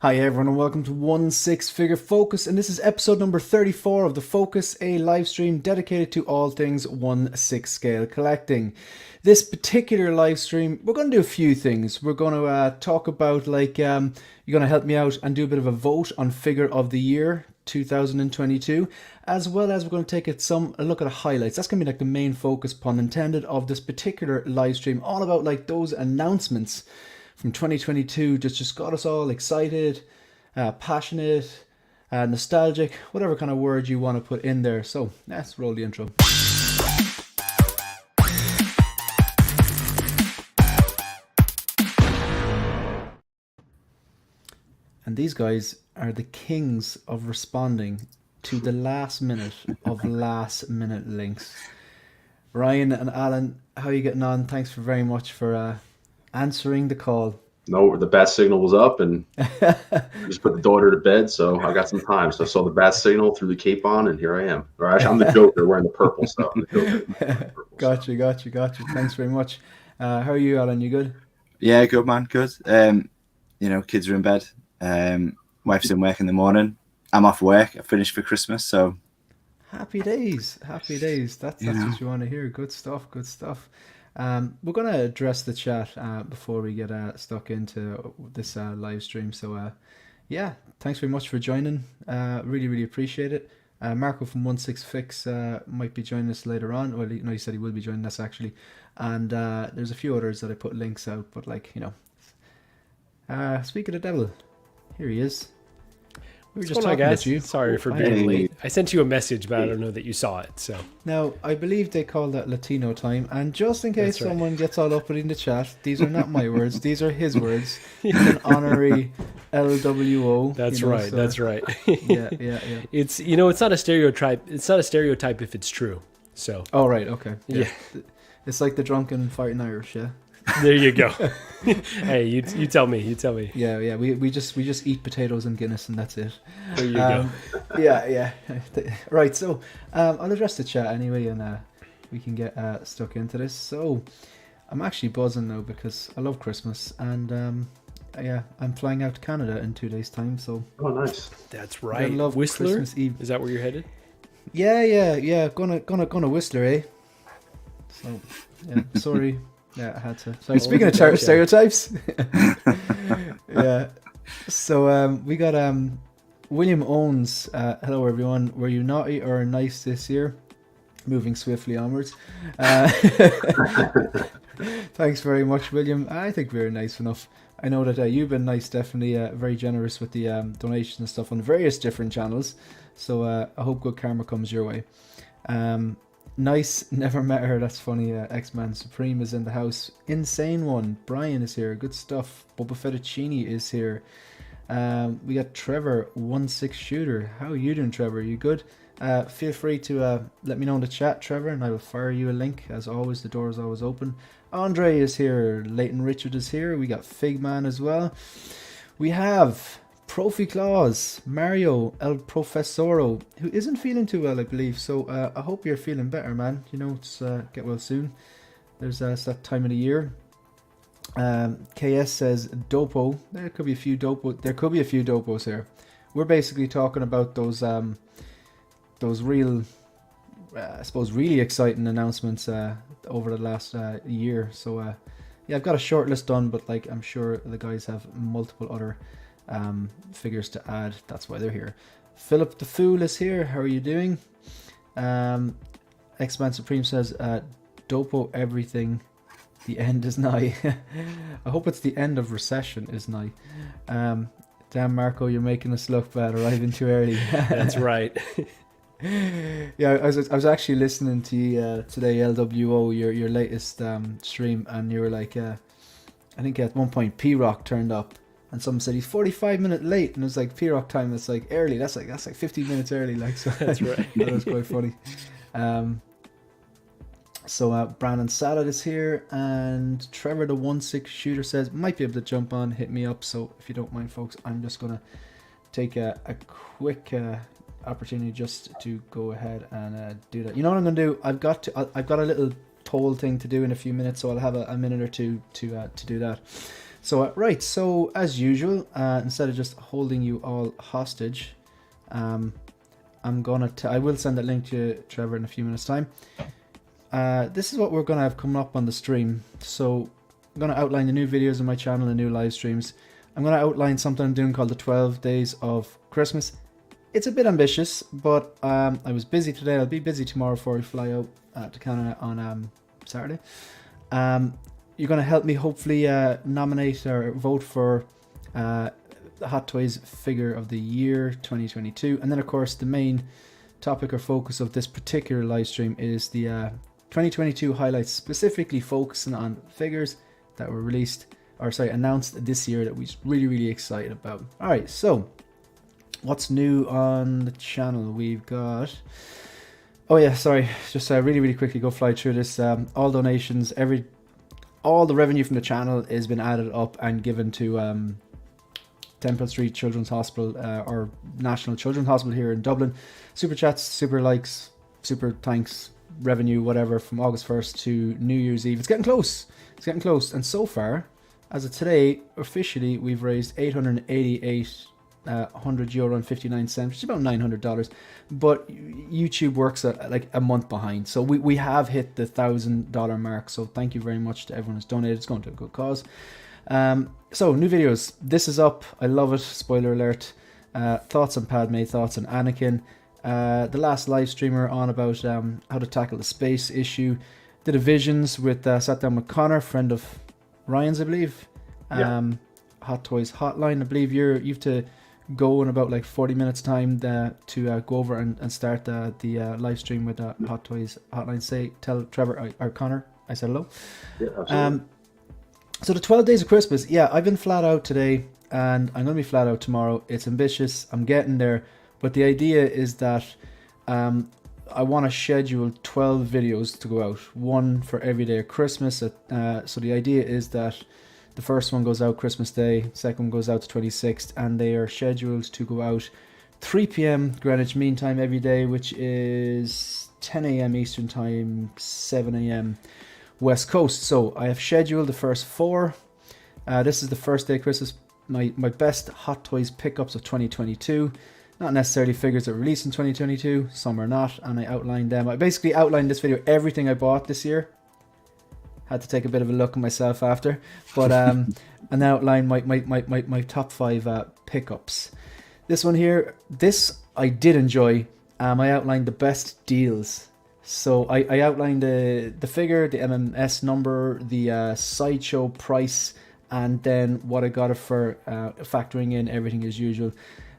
Hi everyone and welcome to One Six Figure Focus, and this is episode number 34 of the Focus, a live stream dedicated to all things 1/6 scale collecting. This particular live stream, we're going to do a few things. We're going to talk about you're going to help me out and do a bit of a vote on figure of the year 2022, as well as we're going to take a look at highlights. That's going to be like the main focus, pun intended, of this particular live stream, all about like those announcements from 2022 just got us all excited, passionate, nostalgic, whatever kind of word you want to put in there. So let's roll the intro. And these guys are the kings of responding to the last minute of last minute links. Ryan and Alan, how are you getting on? Thanks very much for answering the call. No, the bat signal was up, and just put the daughter to bed, so I got some time. So I saw the bat signal, threw the cape on, and here I am. Or actually, I'm the Joker wearing the purple, so I'm the Joker wearing the purple. Gotcha. Thanks very much. How are you, Alan? You good? Yeah, good man, good. Kids are in bed. Wife's in work in the morning. I'm off work. I finished for Christmas, so happy days. That's what you want to hear. Good stuff. We're going to address the chat before we get stuck into this live stream. So, thanks very much for joining. Really appreciate it. Marco from 16 Fix might be joining us later on. Well, he said he will be joining us actually. And there's a few others that I put links out. But speak of the devil, here he is. We were just talking to you. Sorry for being late. I sent you a message, but I don't know that you saw it. So now I believe they call that Latino time. And just in case someone gets all uppity in the chat, these are not my words; these are his words. He's an honorary LWO. That's right. So, that's right. Yeah. It's it's not a stereotype. It's not a stereotype if it's true. So. Oh right. Okay. Yeah. It's like the drunken fighting Irish. Yeah. There you go. Hey, you tell me. Yeah. We just eat potatoes and Guinness and that's it. There you go. Yeah. Right. So I'll address the chat anyway, and we can get stuck into this. So I'm actually buzzing now because I love Christmas, and I'm flying out to Canada in 2 days' time. So nice. That's right. I love Whistler. Christmas Eve. Is that where you're headed? Yeah. Gonna Whistler, eh? So yeah. Sorry. Yeah, I had to. So speaking of stereotypes, yeah. So we got William Owens. Hello everyone. Were you naughty or nice this year? Moving swiftly onwards. Thanks very much, William. I think we were nice enough. I know that you've been nice, definitely very generous with the donations and stuff on various different channels. So I hope good karma comes your way. Nice, never met her. That's funny. X-Man Supreme is in the house. Insane One. Brian is here. Good stuff. Boba Fettuccini is here. We got Trevor, 16 Shooter. How are you doing, Trevor? You good? Feel free to let me know in the chat, Trevor, and I will fire you a link. As always, the door is always open. Andre is here. Leighton Richard is here. We got Figman as well. We have Profi Claus, Mario El Profesoro, who isn't feeling too well, I believe. So I hope you're feeling better, man. It's get well soon. There's that time of the year. KS says Dopo. There could be a few Dopos here. We're basically talking about those real, I suppose, really exciting announcements over the last year. So I've got a short list done, but I'm sure the guys have multiple other figures to add. That's why they're here. Philip the Fool is here. How are you doing? X-Man Supreme says Dopo everything. The end is nigh. I hope it's the end of recession is nigh. Damn, Marco, you're making us look bad arriving too early. That's right. Yeah, I was actually listening to you today, LWO, your latest stream, and you were like, I think at one point P-Rock turned up. And someone said he's 45 minutes late, and it was like P-Rock time. That's like early. That's like 15 minutes early. So that's right. That was quite funny. So Brandon Salad is here, and Trevor the 16 Shooter says might be able to jump on, hit me up. So if you don't mind, folks, I'm just gonna take a quick opportunity just to go ahead and do that. You know what I'm gonna do? I've got a little poll thing to do in a few minutes, so I'll have a minute or two to do that. So right, so as usual, instead of just holding you all hostage, I'm gonna I will send that link to you, Trevor, in a few minutes time. This is what we're gonna have coming up on the stream. So I'm gonna outline the new videos on my channel, the new live streams. I'm gonna outline something I'm doing called the 12 days of Christmas. It's a bit ambitious, but I was busy today. I'll be busy tomorrow before we fly out to Canada on Saturday. You're going to help me hopefully nominate or vote for the Hot Toys Figure of the Year 2022. And then, of course, the main topic or focus of this particular live stream is the 2022 highlights, specifically focusing on figures that were announced this year that we're really, really excited about. All right, so what's new on the channel? We've got... Oh yeah, sorry, just really, really quickly go fly through this. All donations, all the revenue from the channel has been added up and given to Temple Street Children's Hospital or National Children's Hospital here in Dublin. Super chats, super likes, super thanks, revenue, whatever, from August 1st to New Year's Eve. It's getting close. It's getting close. And so far, as of today, officially, we've raised €888.59, which is about $900. But YouTube works at like a month behind, so we have hit the $1,000 mark. So thank you very much to everyone who's donated. It's going to a good cause. So new videos. This is up. I love it. Spoiler alert. Thoughts on Padme. Thoughts on Anakin. The last live streamer on about how to tackle the space issue. Did a visions with sat down with Connor, friend of Ryan's, I believe. Yeah. Hot Toys Hotline. I believe you've to go in about like 40 minutes time to go over and start the live stream with Hot Toys Hotline. Tell Trevor or Connor I said hello. Yeah, absolutely. So the 12 days of Christmas, I've been flat out today and I'm going to be flat out tomorrow. It's ambitious, I'm getting there, but the idea is that I want to schedule 12 videos to go out, one for every day of Christmas. So the idea is that the first one goes out Christmas Day, second one goes out the 26th, and they are scheduled to go out 3 p.m. Greenwich Mean Time every day, which is 10 a.m. Eastern Time, 7 a.m. West Coast. So I have scheduled the first 4. This is the first day of Christmas, my best Hot Toys pickups of 2022. Not necessarily figures that were released in 2022, some are not, and I outlined them. I basically outlined this video everything I bought this year. Had to take a bit of a look at myself after, but and outline my top 5 pickups. This one here, this I did enjoy. I outlined the best deals. So I outlined the figure, the MMS number, the sideshow price, and then what I got it for, factoring in everything as usual.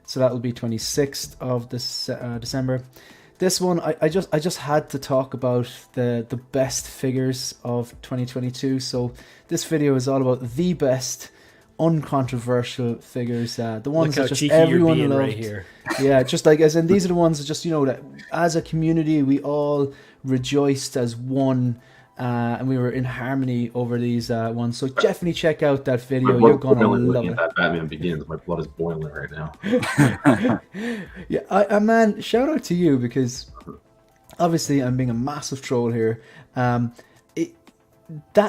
So that will be 26th of this December. This one, I just had to talk about the best figures of 2022. So this video is all about the best uncontroversial figures, the ones that just everyone loved. Right here. Yeah, just like as in these are the ones that just that as a community we all rejoiced as one, and we were in harmony over these ones. So definitely check out that video. You're gonna love it. That Batman Begins. My blood is boiling right now. Yeah, man, shout out to you because obviously I'm being a massive troll here. That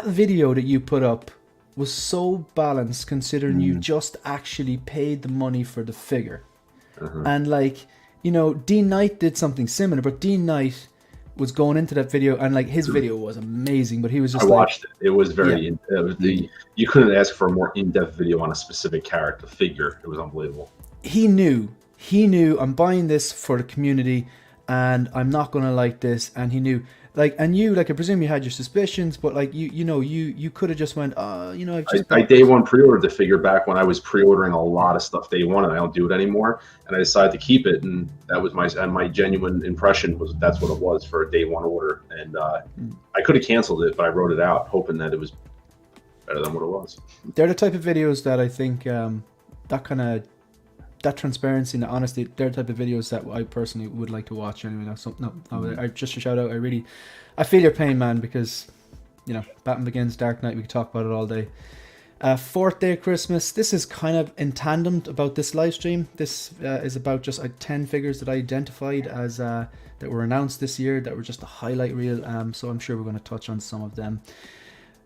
video that you put up was so balanced considering you just actually paid the money for the figure. And like, Dean Knight did something similar, but Dean Knight was going into that video and like his video was amazing, but he was just I watched it. It was very you couldn't ask for a more in-depth video on a specific character figure. It was unbelievable. He knew I'm buying this for the community and I'm not gonna like this, and he knew I presume you had your suspicions, but like you could have just went, I day one pre-ordered the figure back when I was pre-ordering a lot of stuff day one, and I don't do it anymore. And I decided to keep it, and that was my genuine impression was that's what it was for a day one order. And I could have canceled it, but I wrote it out hoping that it was better than what it was. They're the type of videos that I think that transparency and the honesty, they're the type of videos that I personally would like to watch anyway. I just a shout out. I feel your pain, man, because Batman Begins, Dark Knight, we could talk about it all day. 4th day of Christmas. This is kind of in tandem about this live stream. This is about just 10 figures that I identified as that were announced this year that were just a highlight reel. So I'm sure we're going to touch on some of them.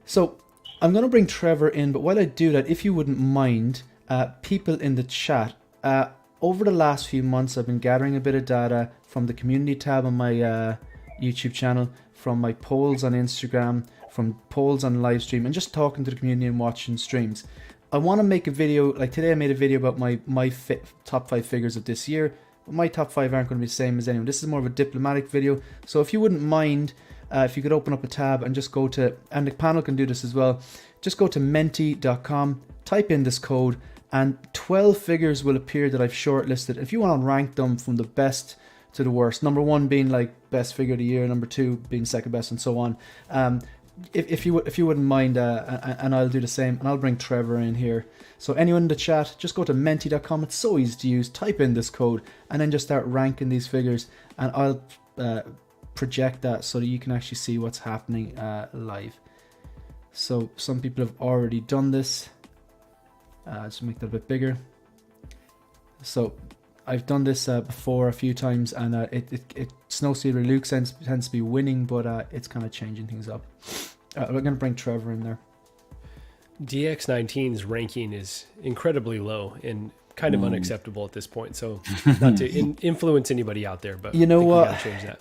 So I'm going to bring Trevor in, but while I do that, if you wouldn't mind, people in the chat, over the last few months, I've been gathering a bit of data from the community tab on my YouTube channel, from my polls on Instagram, from polls on livestream, and just talking to the community and watching streams. I want to make a video, like today I made a video about my top 5 figures of this year, but my top 5 aren't going to be the same as anyone. This is more of a diplomatic video, so if you wouldn't mind, if you could open up a tab and just go to, and the panel can do this as well, just go to menti.com, type in this code, and 12 figures will appear that I've shortlisted. If you want to rank them from the best to the worst, number 1 being like best figure of the year, number 2 being second best, and so on. If you wouldn't mind, and I'll do the same, and I'll bring Trevor in here. So anyone in the chat, just go to menti.com. It's so easy to use. Type in this code, and then just start ranking these figures, and I'll project that so that you can actually see what's happening live. So some people have already done this. Just make that a bit bigger. So I've done this before a few times, and Snowsealer Luke tends to be winning, but it's kind of changing things up. We're going to bring Trevor in there. DX19's ranking is incredibly low and kind of unacceptable at this point. So not to influence anybody out there, but you know what? We gotta change that.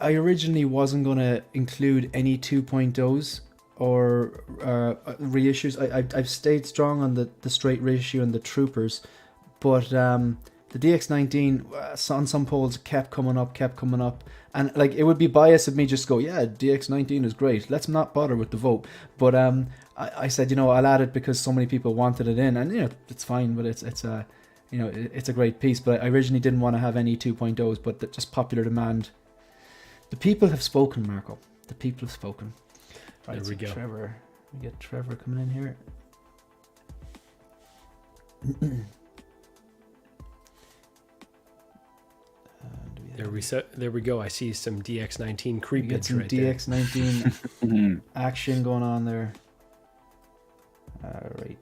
I originally wasn't going to include any 2.0s or reissues. I've stayed strong on the straight reissue and the troopers, but the DX19 on some polls kept coming up, and like it would be biased of me just go, yeah, DX19 is great, let's not bother with the vote. But I said, I'll add it because so many people wanted it in, and it's fine, but it's a great piece. But I originally didn't want to have any 2.0s, but just popular demand. The people have spoken, Marco. The people have spoken. Right, there we go. Trevor, we get Trevor coming in here. There we go. I see some DX19 creepage. Get some right DX19 there. action going on there. All right.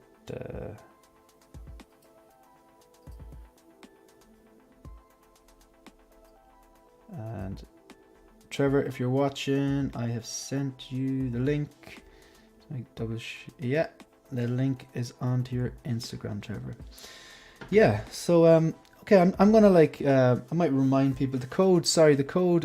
And Trevor, if you're watching, I have sent you the link. Yeah, the link is onto your Instagram, Trevor. Yeah. So okay, I'm gonna I might remind people the code. Sorry, the code.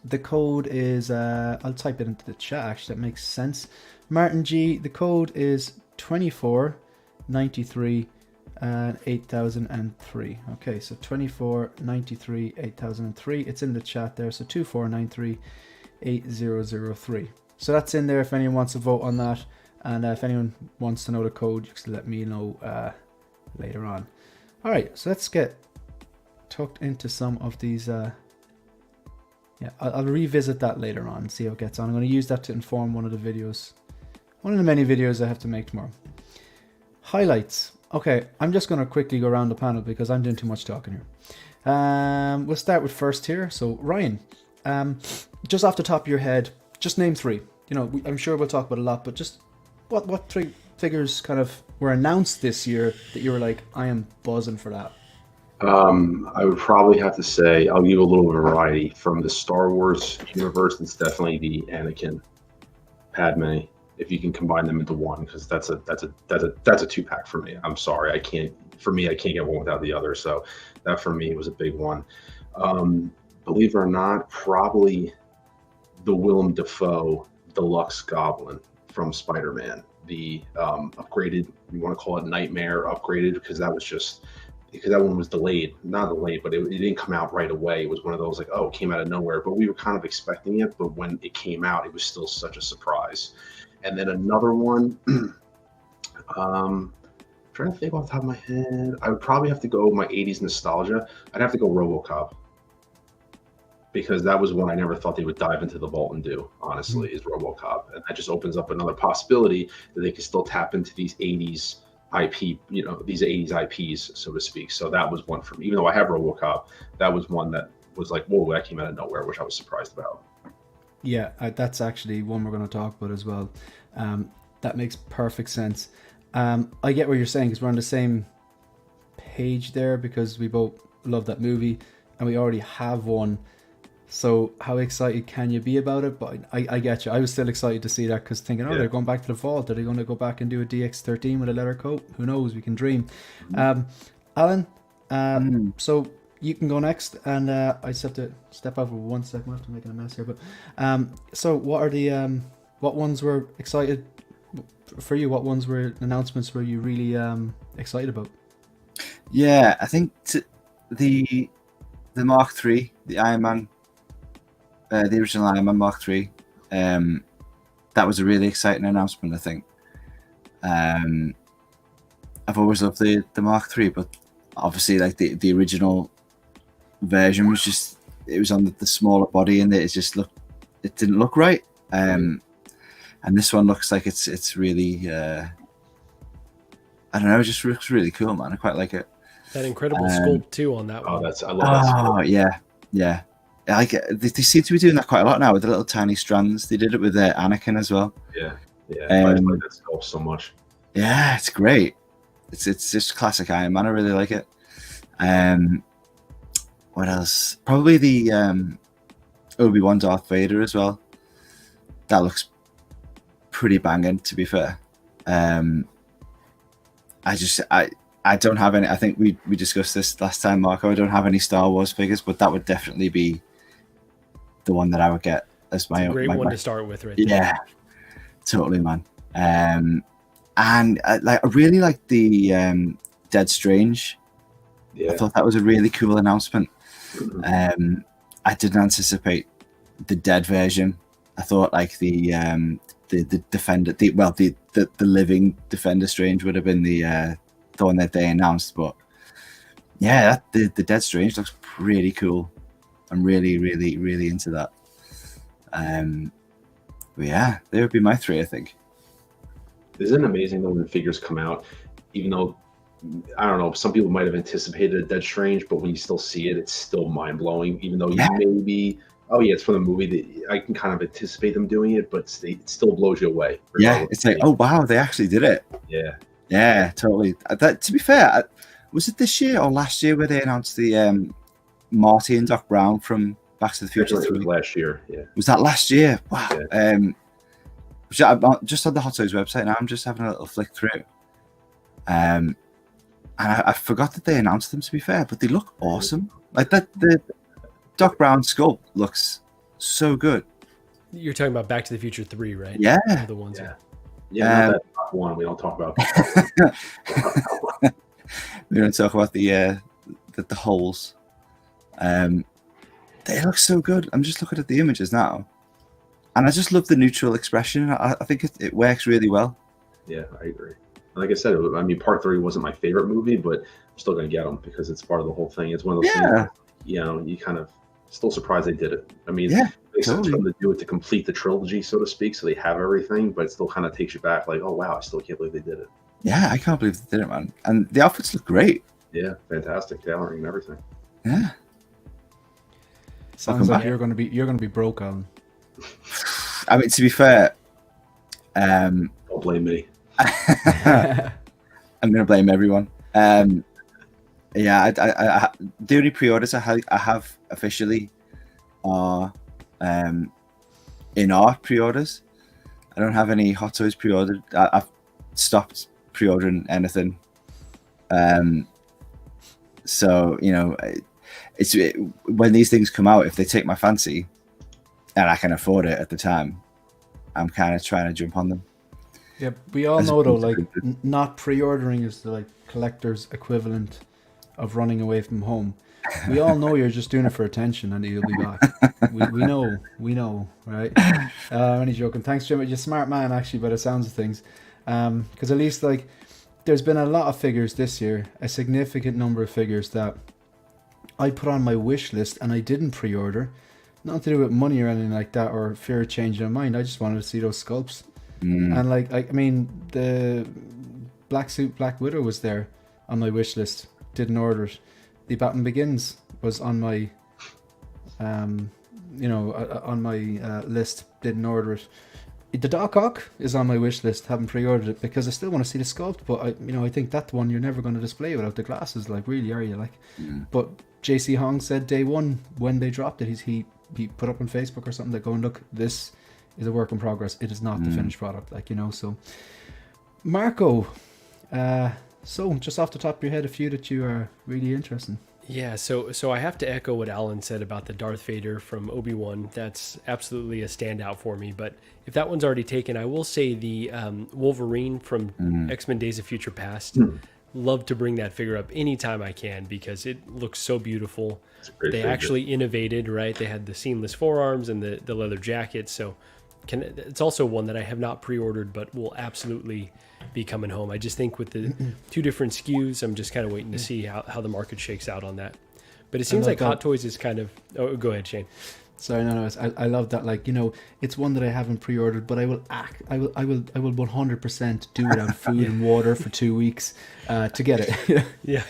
The code is I'll type it into the chat. Actually, that makes sense. Martin G. The code is 2493 and 8003. Okay, so 2493 8003. It's in the chat there. So 2493 8003. So that's in there if anyone wants to vote on that, and if anyone wants to know the code, just let me know later on. All right, so let's get tucked into some of these. Yeah, I'll revisit that later on and see how it gets on. I'm going to use that to inform one of the videos, one of the many videos I have to make tomorrow. Highlights. Okay, I'm just going to quickly go around the panel because I'm doing too much talking here. We'll start with first here. So Ryan, just off the top of your head, just name 3. I'm sure we'll talk about a lot, but just what 3 figures kind of were announced this year that you were like, I am buzzing for that? I would probably have to say I'll give a little variety from the Star Wars universe. It's definitely the Anakin, Padme. If you can combine them into one, because that's a 2-pack for me. I'm sorry, I can't get one without the other. So that for me was a big one. Believe it or not, probably the Willem Dafoe Deluxe Goblin from Spider-Man. The upgraded, you want to call it Nightmare upgraded, because that one was delayed. Not delayed, but it didn't come out right away. It was one of those like, oh, it came out of nowhere. But we were kind of expecting it. But when it came out, it was still such a surprise. And then another one, trying to think off the top of my head, I would probably have to go my 80s nostalgia. I'd have to go RoboCop, because that was one I never thought they would dive into the vault and do, honestly, is RoboCop. And that just opens up another possibility that they can still tap into these 80s IP, these 80s IPs, so to speak. So that was one for me. Even though I have RoboCop, that was one that was like, whoa, that came out of nowhere, which I was surprised about. Yeah, that's actually one we're going to talk about as well. That makes perfect sense. I get what you're saying, because we're on the same page there, because we both love that movie and we already have one. So how excited can you be about it? But I get you. I was still excited to see that because thinking, oh, they're going back to the vault. Are they going to go back and do a DX13 with a leather coat? Who knows? We can dream. Alan, so you can go next, and I just have to step out for 1 second. I'm making a mess here. But so what are the what ones were excited for you? What ones were announcements were you really excited about? Yeah, I think the Mark III, the Iron Man, the original Iron Man Mark III, that was a really exciting announcement, I think. I've always loved the Mark III, but obviously like the original version was just, it was on the smaller body and it didn't look right. And this one looks like it's really, I don't know, it just looks really cool, man. I quite like it. That incredible sculpt too on that one. I love that. Oh, yeah. I like it. They seem to be doing that quite a lot now with the little tiny strands. They did it with Anakin as well. Yeah. I like that sculpt so much. Yeah, it's great. It's just classic Iron Man. I really like it. What else? Probably the Obi-Wan Darth Vader as well. That looks pretty banging, to be fair. I don't have any. I think we discussed this last time, Marco. I don't have any Star Wars figures, but that would definitely be the one that I would get as my great own. One to start with, right there. Yeah, totally, man. And I really like the Dead Strange. Yeah. I thought that was a really cool announcement. I didn't anticipate the dead version. I thought like the Defender, the living Defender Strange would have been the one that they announced, but yeah, the Dead Strange looks pretty cool. I'm really into that. But yeah, they would be my three, I think. Isn't it amazing though when figures come out, even though I don't know, some people might have anticipated a Dead Strange, but when you still see it, it's still mind blowing. Even though you maybe, it's from the movie, I can kind of anticipate them doing it, but it still blows you away. Yeah, it's like, oh wow, they actually did it. Yeah, totally. That, to be fair, was it this year or last year where they announced the Marty and Doc Brown from Back to the Future 3? Last year, yeah. Was that last year? Wow. Yeah. I'm just on the Hot Toys website now. I'm just having a little flick through. And I forgot that they announced them, to be fair, but they look awesome. Like that, the Doc Brown sculpt looks so good. You're talking about Back to the Future 3, right? Yeah. The ones. Yeah, not that top one. We don't talk about. We don't talk about the holes. They look so good. I'm just looking at the images now, and I just love the neutral expression. I think it works really well. Yeah, I agree. Like I said, I mean, Part 3 wasn't my favorite movie, but I'm still going to get them because it's part of the whole thing. It's one of those things, you kind of still surprised they did it. I mean, they expect them to do it to complete the trilogy, so to speak, so they have everything, but it still kind of takes you back like, oh, wow, I still can't believe they did it. Yeah, I can't believe they did it, man. And the outfits look great. Yeah, fantastic tailoring and everything. Yeah. Sounds like you're going to be broke, Alan. I mean, to be fair, don't blame me. I'm going to blame everyone. Yeah, I the only pre-orders I have officially are in our pre-orders. I don't have any Hot Toys pre-ordered. I've stopped pre-ordering anything. So when these things come out, if they take my fancy and I can afford it at the time, I'm kind of trying to jump on them. Yeah, we all know though, like not pre-ordering is the like collector's equivalent of running away from home. We all know you're just doing it for attention and you'll be back. we know, right? Only joking. Thanks, Jim. You're a smart man, actually, by the sounds of things. Because at least like there's been a lot of figures this year, a significant number of figures that I put on my wish list and I didn't pre-order. Nothing to do with money or anything like that or fear of changing my mind. I just wanted to see those sculpts. And like, I mean, the Black Suit Black Widow was there on my wish list. Didn't order it. The Batman Begins was on my, on my list. Didn't order it. The Doc Ock is on my wish list. Haven't pre-ordered it because I still want to see the sculpt. But I think that one you're never going to display without the glasses. Like, really, are you? Like, but JC Hong said day one when they dropped it, he be put up on Facebook or something that go and look, this is a work in progress. It is not the finished product, like, you know. So Marco, so just off the top of your head, a few that you are really interested in. Yeah, so I have to echo what Alan said about the Darth Vader from Obi-Wan. That's absolutely a standout for me. But if that one's already taken, I will say the Wolverine from X-Men Days of Future Past. Love to bring that figure up anytime I can because it looks so beautiful. They actually innovated, right? They had the seamless forearms and the leather jacket. So it's also one that I have not pre-ordered, but will absolutely be coming home. I just think with the two different SKUs, I'm just kind of waiting to see how the market shakes out on that. But it seems like Hot Toys is kind of... Oh, go ahead, Shane. Sorry, no, I love that. Like, you know, it's one that I haven't pre-ordered, but I will 100% do without food and water for 2 weeks to get it. Yeah,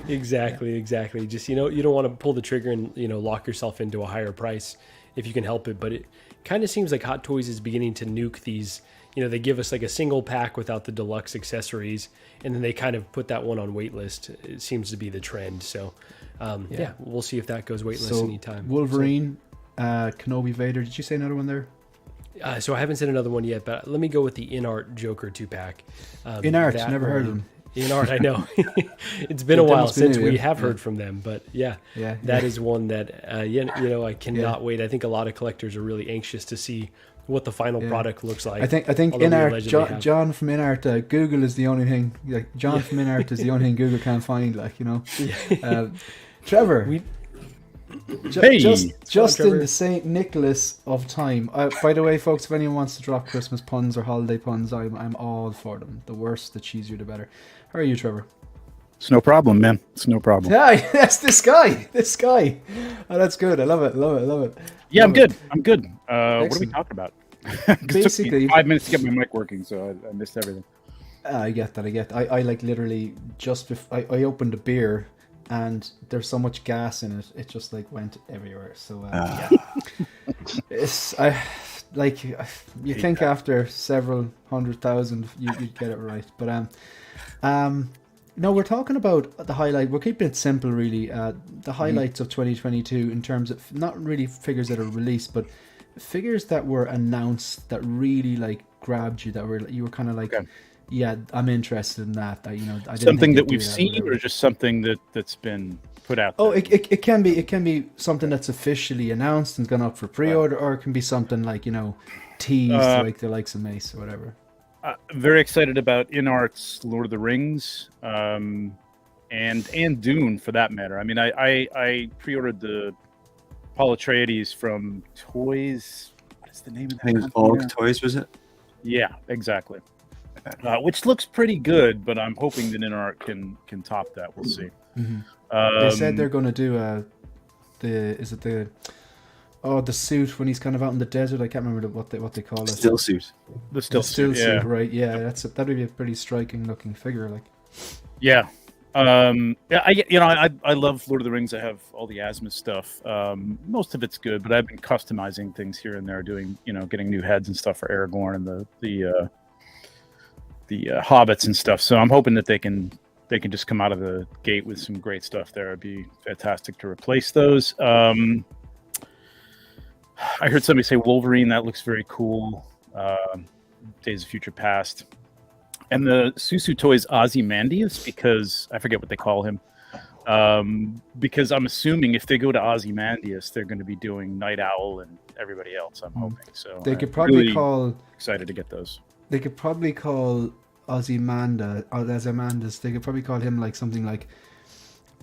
exactly. Just, you know, you don't want to pull the trigger and, you know, lock yourself into a higher price if you can help it. But it kind of seems like Hot Toys is beginning to nuke these. You know, they give us like a single pack without the deluxe accessories, and then they kind of put that one on waitlist. It seems to be the trend. So, yeah, we'll see if that goes waitlist anytime. Wolverine, Kenobi, Vader. Did you say another one there? So I haven't said another one yet, but let me go with the In-Art Joker 2-pack. In-Art, never heard of them. In-Art, I know. It's been a while since we have heard from them, but that is one that, you know, I cannot wait. I think a lot of collectors are really anxious to see what the final product looks like. I think In-Art, John from In-Art, Google is the only thing, like, John from In-Art is the only thing Google can't find, like, you know. Trevor. Just in the St. Nicholas of time. By the way, folks, if anyone wants to drop Christmas puns or holiday puns, I'm all for them. The worse, the cheesier, the better. How are you, Trevor? It's no problem, man. It's no problem. Yeah, that's this guy. Oh, that's good. I love it. Yeah, I'm good. What are we talking about? Basically, it took me 5 minutes to get my mic working, so I missed everything. I get that. I like literally just I opened a beer and there's so much gas in it, it just like went everywhere. So it's you think after several 100,000 you'd get it right, but no, we're talking about the highlight. We're keeping it simple, really. The highlights of 2022 in terms of not really figures that are released, but figures that were announced that really like grabbed you. That you were kind of like, yeah, I'm interested in that. I didn't something that we've seen, or just something that's been put out there? Oh, it can be something that's officially announced and gone up for pre-order, or it can be something like, teased, like the likes of Mace or whatever. Very excited about In-Art's Lord of the Rings, and Dune for that matter. I mean, I pre-ordered the Paul Atreides from Toys. What is the name of that? I think Org Toys, was it? Yeah, exactly. Which looks pretty good, but I'm hoping that In-Art can top that. We'll see. Mm-hmm. They said they're going to do the suit when he's kind of out in the desert. I can't remember what they call it. Still suit. The still suit, right? Yeah, that would be a pretty striking looking figure. Like, yeah. I love Lord of the Rings. I have all the Asmus stuff. Most of it's good, but I've been customizing things here and there, doing getting new heads and stuff for Aragorn and the hobbits and stuff. So I'm hoping that they can just come out of the gate with some great stuff there. It'd be fantastic to replace those. I heard somebody say Wolverine. That looks very cool. Days of Future Past. And the Susu Toys Ozymandias, because I forget what they call him. Because I'm assuming if they go to Ozymandias, they're going to be doing Night Owl and everybody else, I'm hoping. So they could probably excited to get those. They could probably call Ozymandias. They could probably call him like something like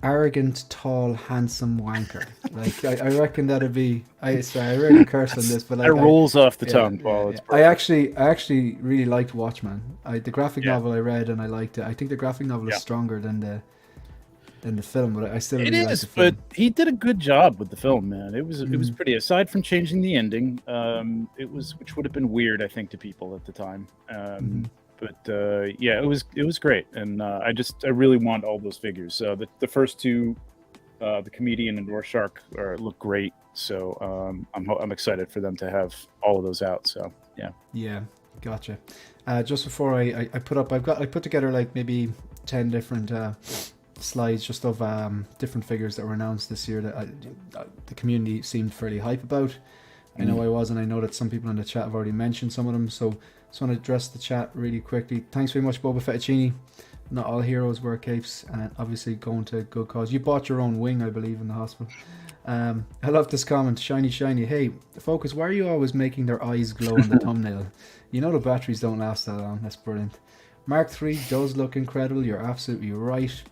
arrogant, tall, handsome wanker. Like I reckon that'd be. I really curse on this, but like, it rolls off the tongue, Paul. Yeah. I actually really liked Watchmen. The graphic novel I read and I liked it. I think the graphic novel is stronger than the film, but I still really like the film. But he did a good job with the film, man. It was pretty. Aside from changing the ending, which would have been weird, I think, to people at the time. But it was great, and I really want all those figures. So the first two, the Comedian and Rorschach, look great. So I'm excited for them to have all of those out. So yeah, gotcha. Just before I put together like maybe 10 different slides just of different figures that were announced this year that the community seemed fairly hype about. I know I was, and I know that some people in the chat have already mentioned some of them, so just want to address the chat really quickly. Thanks very much, Boba Fettuccine. Not all heroes wear capes, and obviously going to a good cause. You bought your own wing, I believe, in the hospital. I love this comment. Shiny. Hey, Focus, why are you always making their eyes glow on the thumbnail? You know the batteries don't last that long. That's brilliant. Mark III does look incredible. You're absolutely right.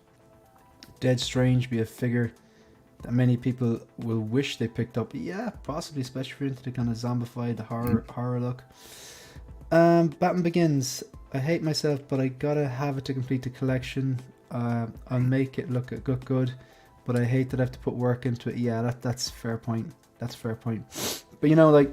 Dead Strange be a figure that many people will wish they picked up. Yeah, possibly, especially if you're into the kind of zombified, the horror look. Batman Begins. I hate myself, but I gotta have it to complete the collection. I'll make it look good, but I hate that I have to put work into it. Yeah, that's fair point. That's fair point. But you know, like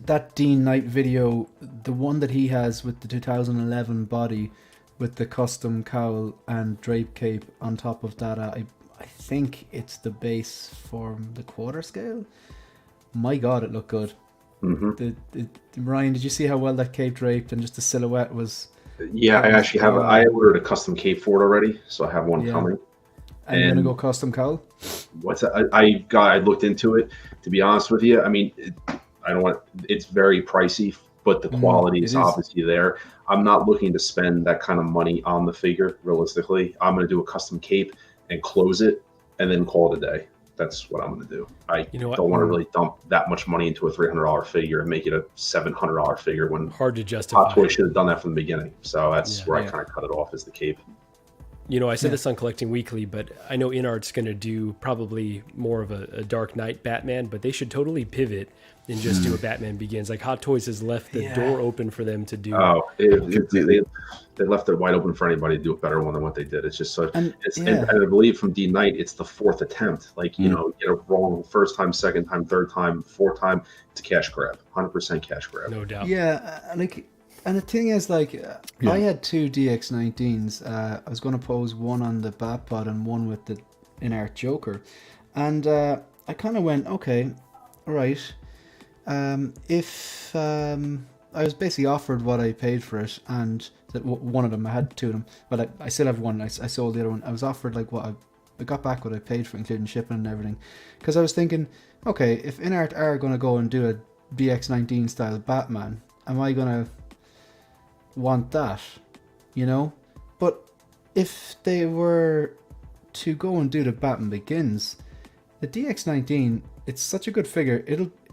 that Dean Knight video, the one that he has with the 2011 body, with the custom cowl and drape cape on top of that, I think it's the base for the quarter scale. My God, it looked good. Ryan, did you see how well that cape draped and just the silhouette was? Yeah, I actually have. I ordered a custom cape for it already, so I have one coming. And you're gonna go custom cowl? What's that? I looked into it. To be honest with you, I mean, it's very pricey, but the quality is obviously there. I'm not looking to spend that kind of money on the figure. Realistically, I'm gonna do a custom cape and close it, and then call it a day. That's what I'm going to do. I don't want to really dump that much money into a $300 figure and make it a $700 figure when hard to justify. Hot Toys should have done that from the beginning. So that's where I kind of cut it off, is the cape. You know, I said this on Collecting Weekly, but I know InArt's going to do probably more of a Dark Knight Batman, but they should totally pivot and just do a Batman Begins. Like Hot Toys has left the door open for them to do. Oh, they left it wide open for anybody to do a better one than what they did. It's just so. And I believe from Dean Knight, it's the fourth attempt. Like you know, get it wrong first time, second time, third time, fourth time. It's a cash grab, 100% cash grab. No doubt. Yeah, and the thing is, like, I had two DX19s. I was going to pose one on the Batpod and one with the InArt Joker, and I kind of went, okay, all right. If I was basically offered what I paid for it, and that one of them, I had two of them, but I still have one. I sold the other one. I was offered like what I got back what I paid for, including shipping and everything, because I was thinking, okay, if InArt are going to go and do a DX19 style Batman, am I going to want that, you know? But if they were to go and do the Batman Begins, the DX19, it's such a good figure.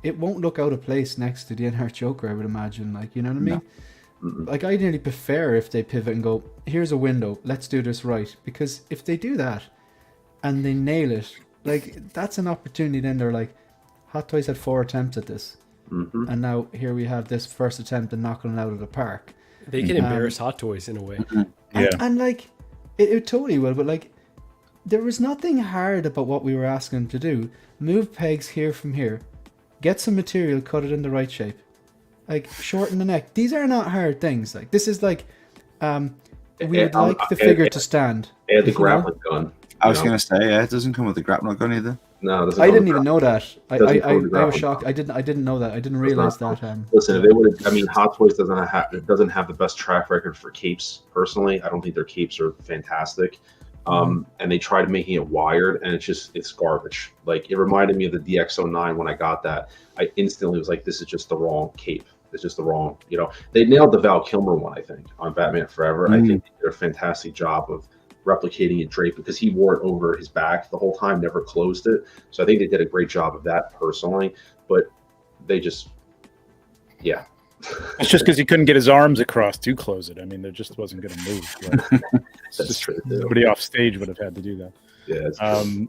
It won't look out of place next to the InArt Joker, I would imagine. Like, you know what I mean? No. Like, I'd nearly prefer if they pivot and go, here's a window, let's do this right. Because if they do that and they nail it, like, that's an opportunity. Then they're like, Hot Toys had 4 attempts at this, and now here we have this first attempt and knocking it out of the park. They can embarrass Hot Toys in a way. And like, it totally will, but like, there was nothing hard about what we were asking them to do. Move pegs here from here. Get some material, cut it in the right shape. Like, shorten the neck. These are not hard things. Like, this is like, we would like the figure to stand. Add the grappling gun. I was going to say, it doesn't come with the grappling gun either. No, it doesn't. I didn't even know that. I was shocked. I didn't know that. I didn't realize that. Listen, if they would, I mean, Hot Toys doesn't have the best track record for capes. Personally, I don't think their capes are fantastic. And they tried making it wired, and it's garbage. Like, it reminded me of the DX09 when I got that. I instantly was like, this is just the wrong cape. It's just the wrong, you know. They nailed the Val Kilmer one, I think, on Batman Forever. I think they did a fantastic job of replicating it draped, because he wore it over his back the whole time, never closed it. So I think they did a great job of that personally. But they just, It's just because he couldn't get his arms across to close it. I mean, there just wasn't going to move. Right? That's true. Somebody off stage would have had to do that.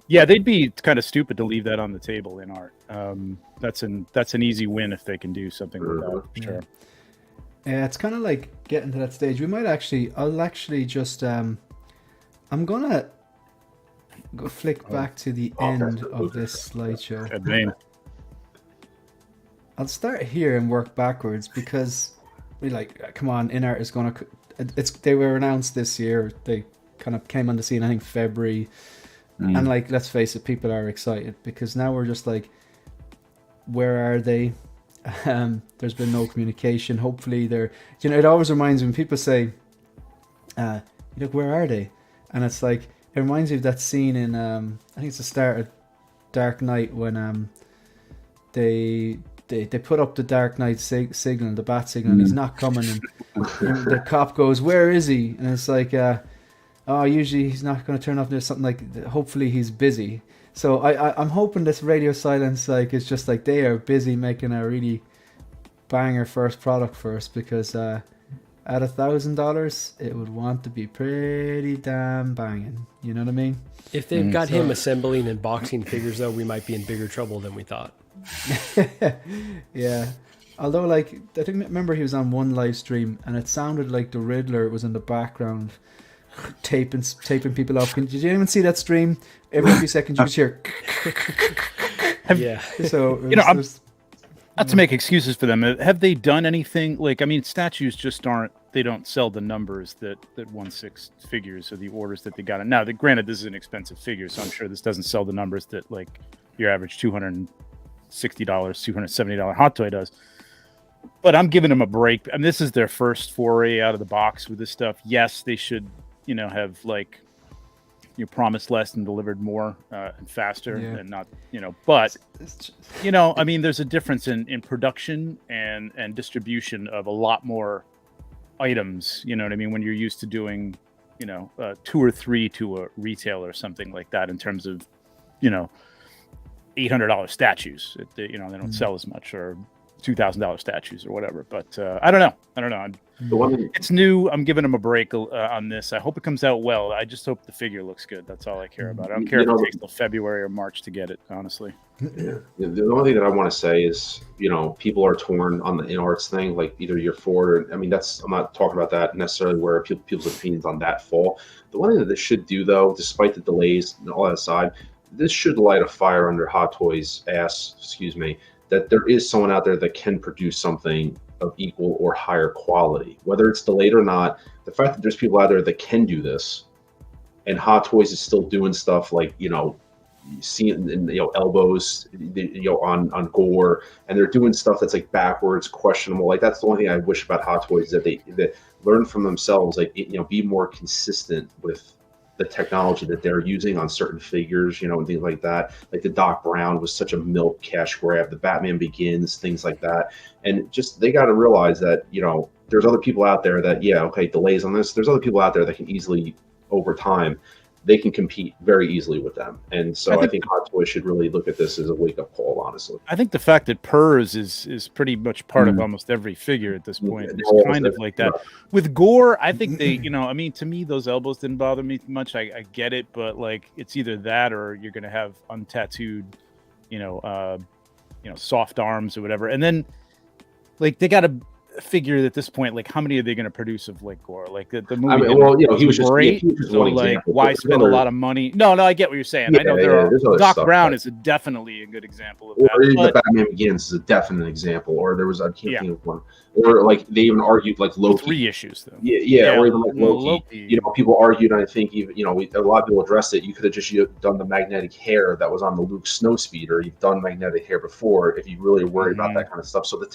Yeah. They'd be kind of stupid to leave that on the table in art. That's an easy win if they can do something with that. For sure. Yeah, it's kind of like getting to that stage. I'll actually just, I'm gonna go flick back to the end of this slideshow. Good name. I'll start here and work backwards, because come on, InArt is gonna. They were announced this year. They kind of came on the scene, I think, February, and like, let's face it, people are excited, because now we're just like, where are they? There's been no communication. Hopefully, they're. You know, it always reminds me when people say, "Look, where are they?" And it's like, it reminds me of that scene in I think it's the start of Dark Knight when they put up the Dark Knight signal, the bat signal, and he's not coming, and the cop goes, "Where is he?" And it's like, oh, usually he's not going to turn up. There's something like, hopefully he's busy. So I'm hoping this Radio Silence like is just like they are busy making a really banger first product first, because at $1,000 it would want to be pretty damn banging. You know what I mean? If they've got him assembling and boxing figures, though, we might be in bigger trouble than we thought. Yeah. Although, like, I think remember he was on one live stream and it sounded like the Riddler was in the background taping people off. Did you even see that stream? Every few seconds you could hear. Yeah. So not to make excuses for them. Have they done anything like? I mean, statues just aren't. They don't sell the numbers that 1/6 figures or the orders that they got. Now, granted, this is an expensive figure, so I'm sure this doesn't sell the numbers that like your average $260, $270 hot toy does. But I'm giving them a break. And this is their first foray out of the box with this stuff. Yes, they should, have like promised less and delivered more and faster and not, but I mean, there's a difference in production and distribution of a lot more items, you know what I mean? When you're used to doing, 2 or 3 to a retail or something like that in terms of, $800 statues, they don't sell as much, or $2,000 statues or whatever. But I don't know. It's new. I'm giving them a break on this. I hope it comes out well. I just hope the figure looks good. That's all I care about. I don't care if it takes till February or March to get it, honestly. Yeah. The only thing that I want to say is, people are torn on the in-arts thing. Like either you're for it, or, I mean, I'm not talking about that necessarily where people's opinions on that fall. The one thing that this should do, though, despite the delays and all that aside, this should light a fire under Hot Toys' ass, that there is someone out there that can produce something of equal or higher quality, whether it's delayed or not. The fact that there's people out there that can do this, and Hot Toys is still doing stuff like, seeing elbows, on gore, and they're doing stuff that's like backwards, questionable. Like that's the only thing I wish about Hot Toys, is that they learn from themselves, like be more consistent with the technology that they're using on certain figures, and things like that. Like the Doc Brown was such a milk cash grab. The Batman Begins, things like that. And just, they got to realize that, there's other people out there that, delays on this. There's other people out there that can easily, over time, they can compete very easily with them. And so I think Hot Toys should really look at this as a wake-up call, honestly. I think the fact that PERS is pretty much part of almost every figure at this point. It's kind of like that. With gore, I think they, I mean, to me, those elbows didn't bother me much. I get it, but like it's either that or you're going to have untattooed, soft arms or whatever. And then like they got to figure at this point, like how many are they going to produce of like gore? Like the movie, I mean, he was great. So like, why spend a lot of money? No, I get what you're saying. I know there are. Doc Brown is definitely a good example of that. Or the Batman Begins is a definite example. Or there was, I can't think of one. Or like they even argued like Loki. 3 issues though. Yeah, or even like Loki. People argued, and I think even a lot of people addressed it. You could have just done the magnetic hair that was on the Luke Snowspeeder. You've done magnetic hair before if you really worry about that kind of stuff. So the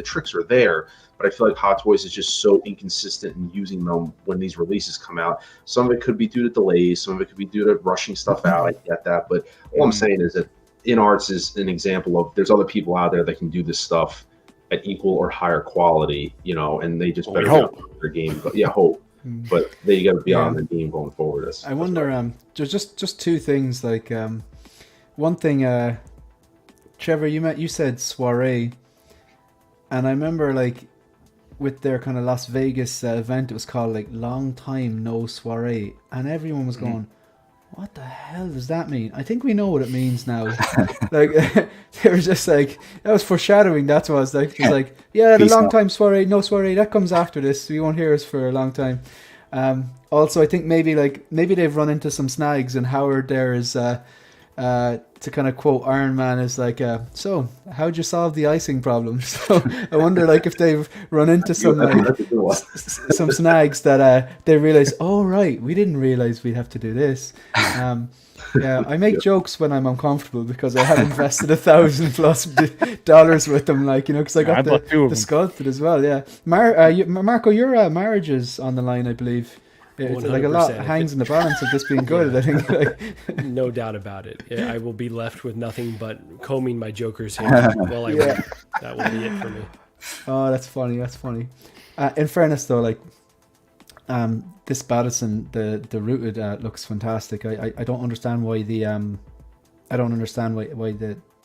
tricks are there, but I feel like Hot Toys is just so inconsistent in using them when these releases come out. Some of it could be due to delays. Some of it could be due to rushing stuff out. I get that, but all I'm saying is that in-arts is an example of there's other people out there that can do this stuff at equal or higher quality, and they just better hope their game. But hope. But they got to be on the game going forward. I wonder. Just 2 things. Like one thing, Trevor, you said soiree, and I remember like with their kind of Las Vegas event, it was called like Long Time No Soiree, and everyone was going, what the hell does that mean? I think we know what it means now. Like they were just like, that was foreshadowing. That's what it was like, yeah, the Long Time Soiree, no soiree, that comes after this. You won't hear us for a long time. Also, I think maybe they've run into some snags, and Howard there is to kind of quote Iron Man is like, so how'd you solve the icing problem? So I wonder like if they've run into some some snags that they realize, oh right, we didn't realize we'd have to do this. Yeah, I make jokes when I'm uncomfortable because I have invested $1,000+ with them, like, because I got the sculpted as well. Yeah, Marco, your marriage is on the line, I believe. It's like a lot 100%. hangs in the balance of this being good. I think. Like, No doubt about it. Yeah, I will be left with nothing but combing my Joker's hair while I win. That will be it for me. oh, that's funny. That's funny. In fairness, though, like this Battison, the rooted looks fantastic. I don't understand why the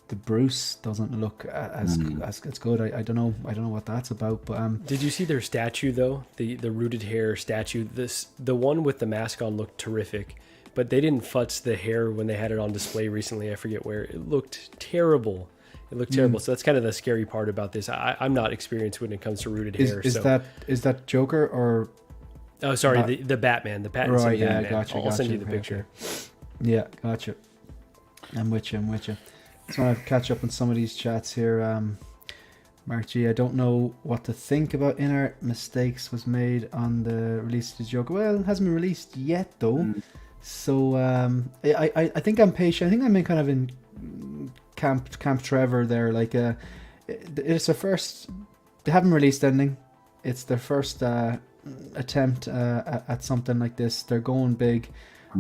the Bruce doesn't look as good. I don't know what that's about. But Did you see their statue though? The rooted hair statue. The one with the mask on looked terrific, but they didn't futz the hair when they had it on display recently. I forget where. It looked terrible. So that's kind of the scary part about this. I'm not experienced when it comes to rooted hair. is that Joker or? Oh, sorry, the Batman, the Pattinson Right, yeah, Batman. gotcha. I'll send you the Okay, picture. Yeah, gotcha. I'm with you. Just want to catch up on some of these chats here. Mark G, I don't know what to think about in-art mistakes was made on the release of the Joker. Well, it hasn't been released yet though. So I think I'm patient. I think I'm in kind of in Camp Trevor there. Like it's their first. They haven't released anything. It's their first attempt at something like this. They're going big.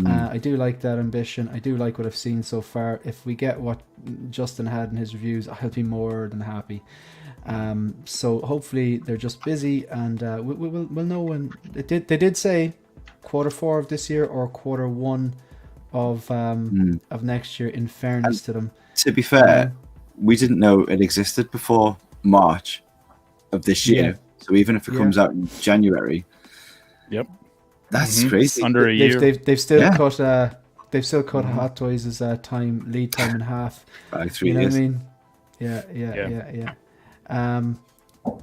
I do like that ambition. I do like what I've seen so far. If we get what Justin had in his reviews, I'll be more than happy. So hopefully they're just busy, and we'll know when. They did say Q4 of this year or Q1 of next year. In fairness to them, to be fair, we didn't know it existed before March of this year. Yeah. So even if it comes out in January, Yep. that's crazy. Under a year. They've still cut Hot Toys' lead time in half. By 3 You know years. what I mean? Yeah.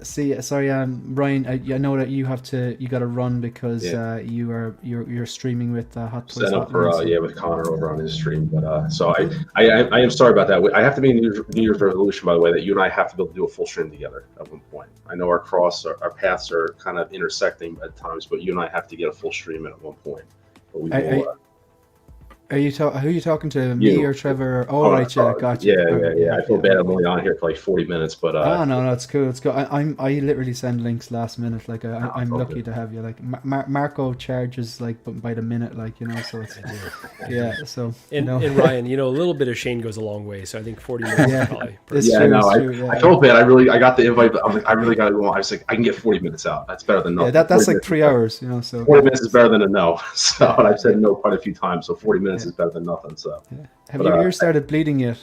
Sorry, Ryan. I know that you got to run because you're streaming with Hot Toys. Set up for with Connor over on his stream, but so I am sorry about that. I have to be in New Year's resolution, by the way, that you and I have to be able to do a full stream together at one point. I know our paths are kind of intersecting at times, but you and I have to get a full stream at one point. But we will. Who are you talking to? Me You. or Trevor? Oh, right, yeah, gotcha. Yeah. I feel bad. I'm only on here for like 40 minutes, but no, it's cool. It's cool. I literally send links last minute. Like I'm lucky to have you. Like Marco charges like by the minute, like So it's So and Ryan, a little bit of Shane goes a long way. So I think 40 minutes is probably. It's yeah, true, no, it's true, I felt bad. I got the invite, but I was like, I really got to go on. I was like, I can get 40 minutes out. That's better than nothing. Yeah, that's like 3 hours. So 40 minutes is better than a no. So and I've said no quite a few times. So 40 minutes is better than nothing. So have your ears started bleeding yet?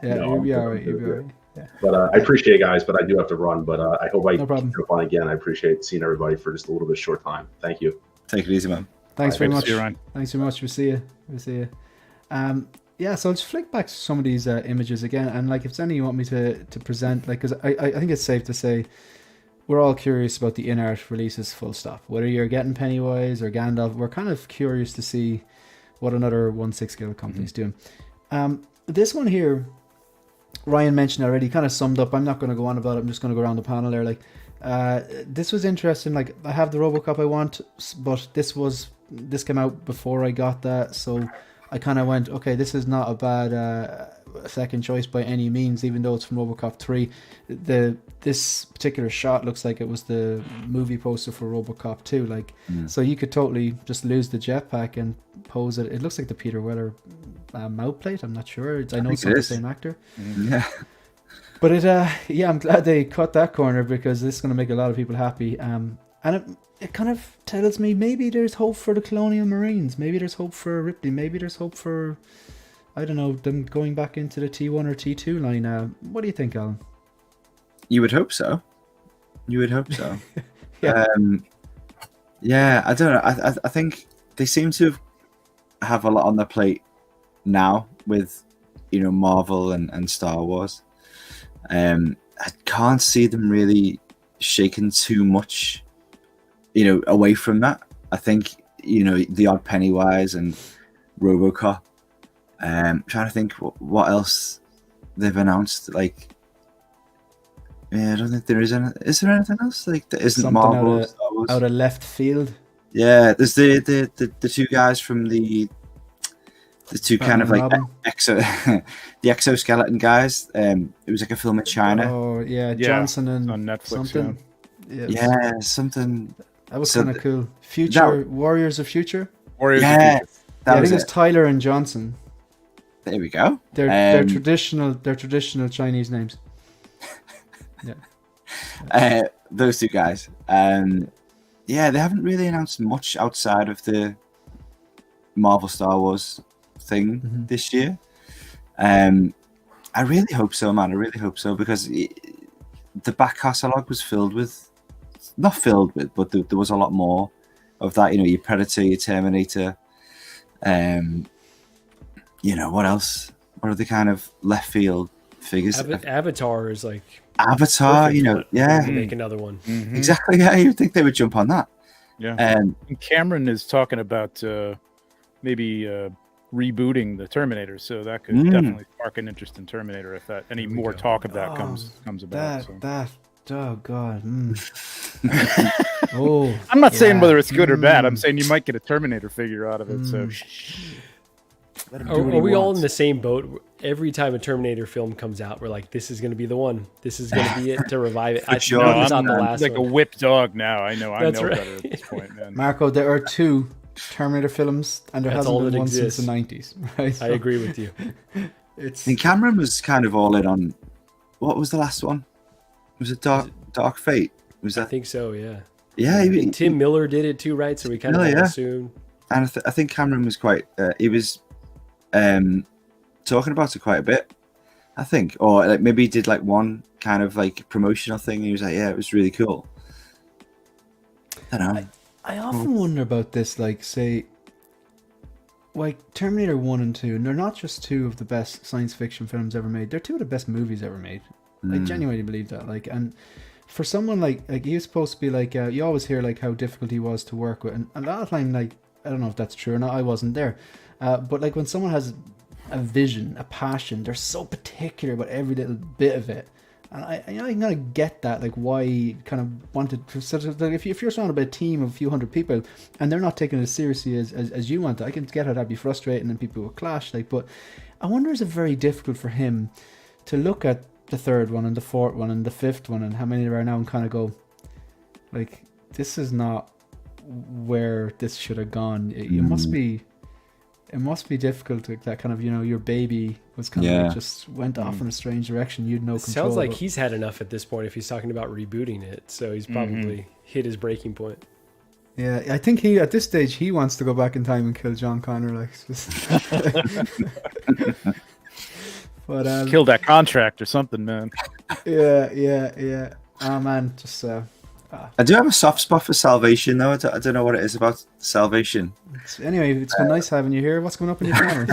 No, you'll be all right. You'll be all right. Yeah. But I appreciate it, guys. But I do have to run. But I hope I No problem. can on again. I appreciate seeing everybody for just a little bit short time. Thank you. Take it easy, man. Thanks very much. See you, Ryan. Thanks very much. We'll see you. So I'll just flick back to some of these images again, and like if there's any you want me to present, like because I think it's safe to say we're all curious about the in-art releases, full stop. Whether you're getting Pennywise or Gandalf, we're kind of curious to see what another 1/6 Guild company's doing. This one here, Ryan mentioned already, kind of summed up. I'm not going to go on about it. I'm just going to go around the panel there. Like, this was interesting. Like, I have the RoboCop I want, but this came out before I got that, so I kind of went, okay, this is not a bad second choice by any means, even though it's from RoboCop 3. This particular shot looks like it was the movie poster for RoboCop 2. Like, so you could totally just lose the jetpack and pose it. It looks like the Peter Weller mouth plate. I'm not sure. I know it's not the same actor. Yeah. But I'm glad they cut that corner because this is going to make a lot of people happy. And it kind of tells me maybe there's hope for the Colonial Marines. Maybe there's hope for Ripley. Maybe there's hope for, I don't know, them going back into the T1 or T2 line. What do you think, Alan? You would hope so. Yeah. I don't know. I think they seem to have a lot on their plate now with, Marvel and Star Wars. I can't see them really shaking too much, away from that. I think, the odd Pennywise and RoboCop. Trying to think what else they've announced. Like, I don't think there is any. Is there anything else like that isn't Something Marvel? Star Wars? Out of left field. Yeah, there's the two guys from the two kind of like the exoskeleton guys. It was like a film in China. Oh yeah, Johnson and on Netflix. something. Yeah, something. That was So kind of cool. that- Warriors of Future. Warriors of Yeah, Future. that I was think it's it. Tyler and Johnson. There we go. They're traditional Chinese names. Yeah. Those two guys. Yeah, they haven't really announced much outside of the Marvel Star Wars thing this year. I really hope so, man. I really hope so, because the back catalogue was not filled with, but there was a lot more of that. You know, your Predator, your Terminator. You know, what else? What are the kind of left field figures? Avatar is like Avatar, perfect you know, one. yeah, To make another one. Mhm. exactly. Yeah, you'd think they would jump on that. Yeah. Um, And Cameron is talking about maybe rebooting the Terminator, so that could definitely spark an interest in Terminator if that any more talk of that comes about. Oh god. Oh, I'm not saying yeah. whether it's good or bad. I'm saying you might get a Terminator figure out of it. So Let him do Are what he we all wants. in the same boat? Every time a Terminator film comes out, we're like, "This is going to be the one. This is going to be it to revive it." I sure. know it's I'm not the last like one. a whipped dog now. I know That's right. better at this point, man. Marco, there are 2 Terminator films, and there That's hasn't all been that one exists. since the 90s. Right? I agree with you. It's and Cameron was kind of all in on, what was the last one? Was it Dark Fate? Was I that? think so. Yeah. Yeah, And Tim Miller did it too, right? So we kind of Yeah. assumed. and I think Cameron was quite. He was talking about it quite a bit. I think, or like maybe he did like one kind of like promotional thing. He was like, "Yeah, it was really cool." I don't know. I often wonder about this, like, say, like Terminator 1 and 2, and they're not just 2 of the best science fiction films ever made, they're 2 of the best movies ever made. I genuinely believe that. Like, and for someone like he was supposed to be like, you always hear like how difficult he was to work with, and a lot of time, like, I don't know if that's true or not, I wasn't there. But like when someone has a vision, a passion, they're so particular about every little bit of it. And I kind of get that, like why he kind of wanted to sort of, like, if you're surrounded by a team of a few hundred people and they're not taking it as seriously as you want, I can get how that'd be frustrating and people will clash. Like, but I wonder, is it very difficult for him to look at the third one and the fourth one and the fifth one and how many there are now and kind of go, like, this is not where this should have gone. It must be difficult, like that kind of, you know, your baby was kind of like just went off in a strange direction. You'd no control. Sounds like but- he's had enough at this point if he's talking about rebooting it. So he's probably hit his breaking point. Yeah, I think he at this stage he wants to go back in time and kill John Connor. Like, it's just... but Kill that contract or something, man. yeah. Oh man, just I do have a soft spot for Salvation, though. I don't know what it is about Salvation. anyway, it's been nice having you here. What's going up in your channels?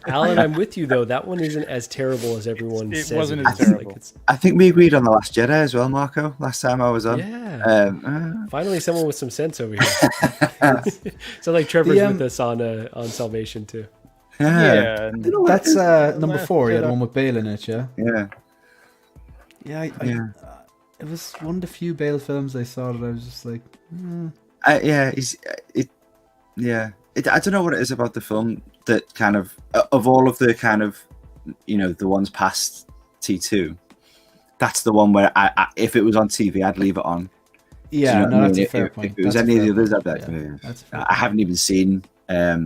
Alan, I'm with you though. That one isn't as terrible as everyone It says. wasn't it as is. terrible. Like, it's, I think we agreed on The Last Jedi as well, Marco, last time I was on. yeah. Finally, someone with some sense over here. So like Trevor's with us on Salvation too. Yeah. And That's number Last 4. You had Jedi. one with Bale in it, yeah. Yeah. Yeah, it was one of the few Bale films I saw that I was just like, I don't know what it is about the film that kind of all of the kind of, you know, the ones past T2, that's the one where I if it was on TV I'd leave it on. yeah, Do you know no, what I that's mean? a fair If point. it was That's a any of the fair others, I'd be point. like, Yeah, yeah. that's a fair I haven't even seen yeah.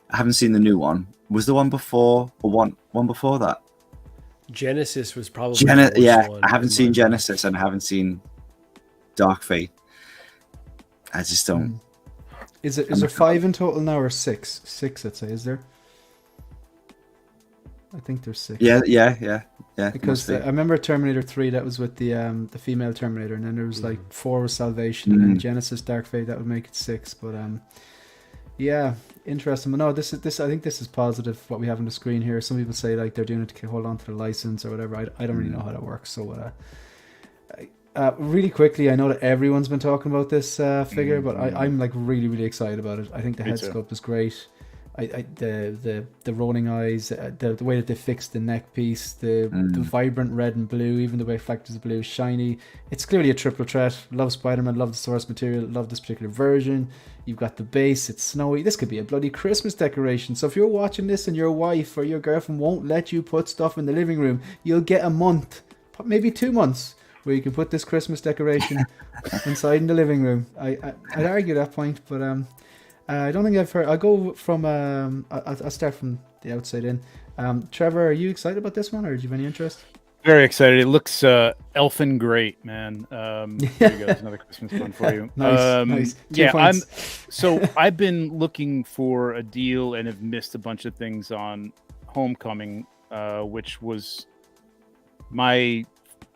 I haven't seen the new one. Was the one before or one before that? Genesis was probably the worst Yeah, one I haven't in seen my Genesis and I haven't seen Dark Fate. I just don't. Is there 5 in total now or 6? 6, I'd say. Is there? I think there's 6. Yeah. Because must be. I remember Terminator 3, that was with the female Terminator, and then there was like 4 was Salvation, and then Genesis, Dark Fate, that would make it 6. But yeah, interesting. But no, this I think this is positive what we have on the screen here. Some people say like they're doing it to hold on to their license or whatever. I don't really know how that works. So really quickly, I know that everyone's been talking about this figure, but I'm like really excited about it. I think the head sculpt is great. The rolling eyes, the way that they fixed the neck piece, the vibrant red and blue, even the way it factors the blue, shiny. It's clearly a triple threat. Love Spider-Man, love the source material, love this particular version. You've got the base, it's snowy. This could be a bloody Christmas decoration. So if you're watching this and your wife or your girlfriend won't let you put stuff in the living room, you'll get a month, maybe 2 months where you can put this Christmas decoration inside in the living room. I'd argue that point, but I don't think I've heard. I'll go from I'll start from the outside in. Trevor, are you excited about this one, or do you have any interest? Very excited. It looks elfin great, man. There you go. There's another Christmas one for you. Nice. 2 Yeah, points. I've been looking for a deal and have missed a bunch of things on Homecoming, which was my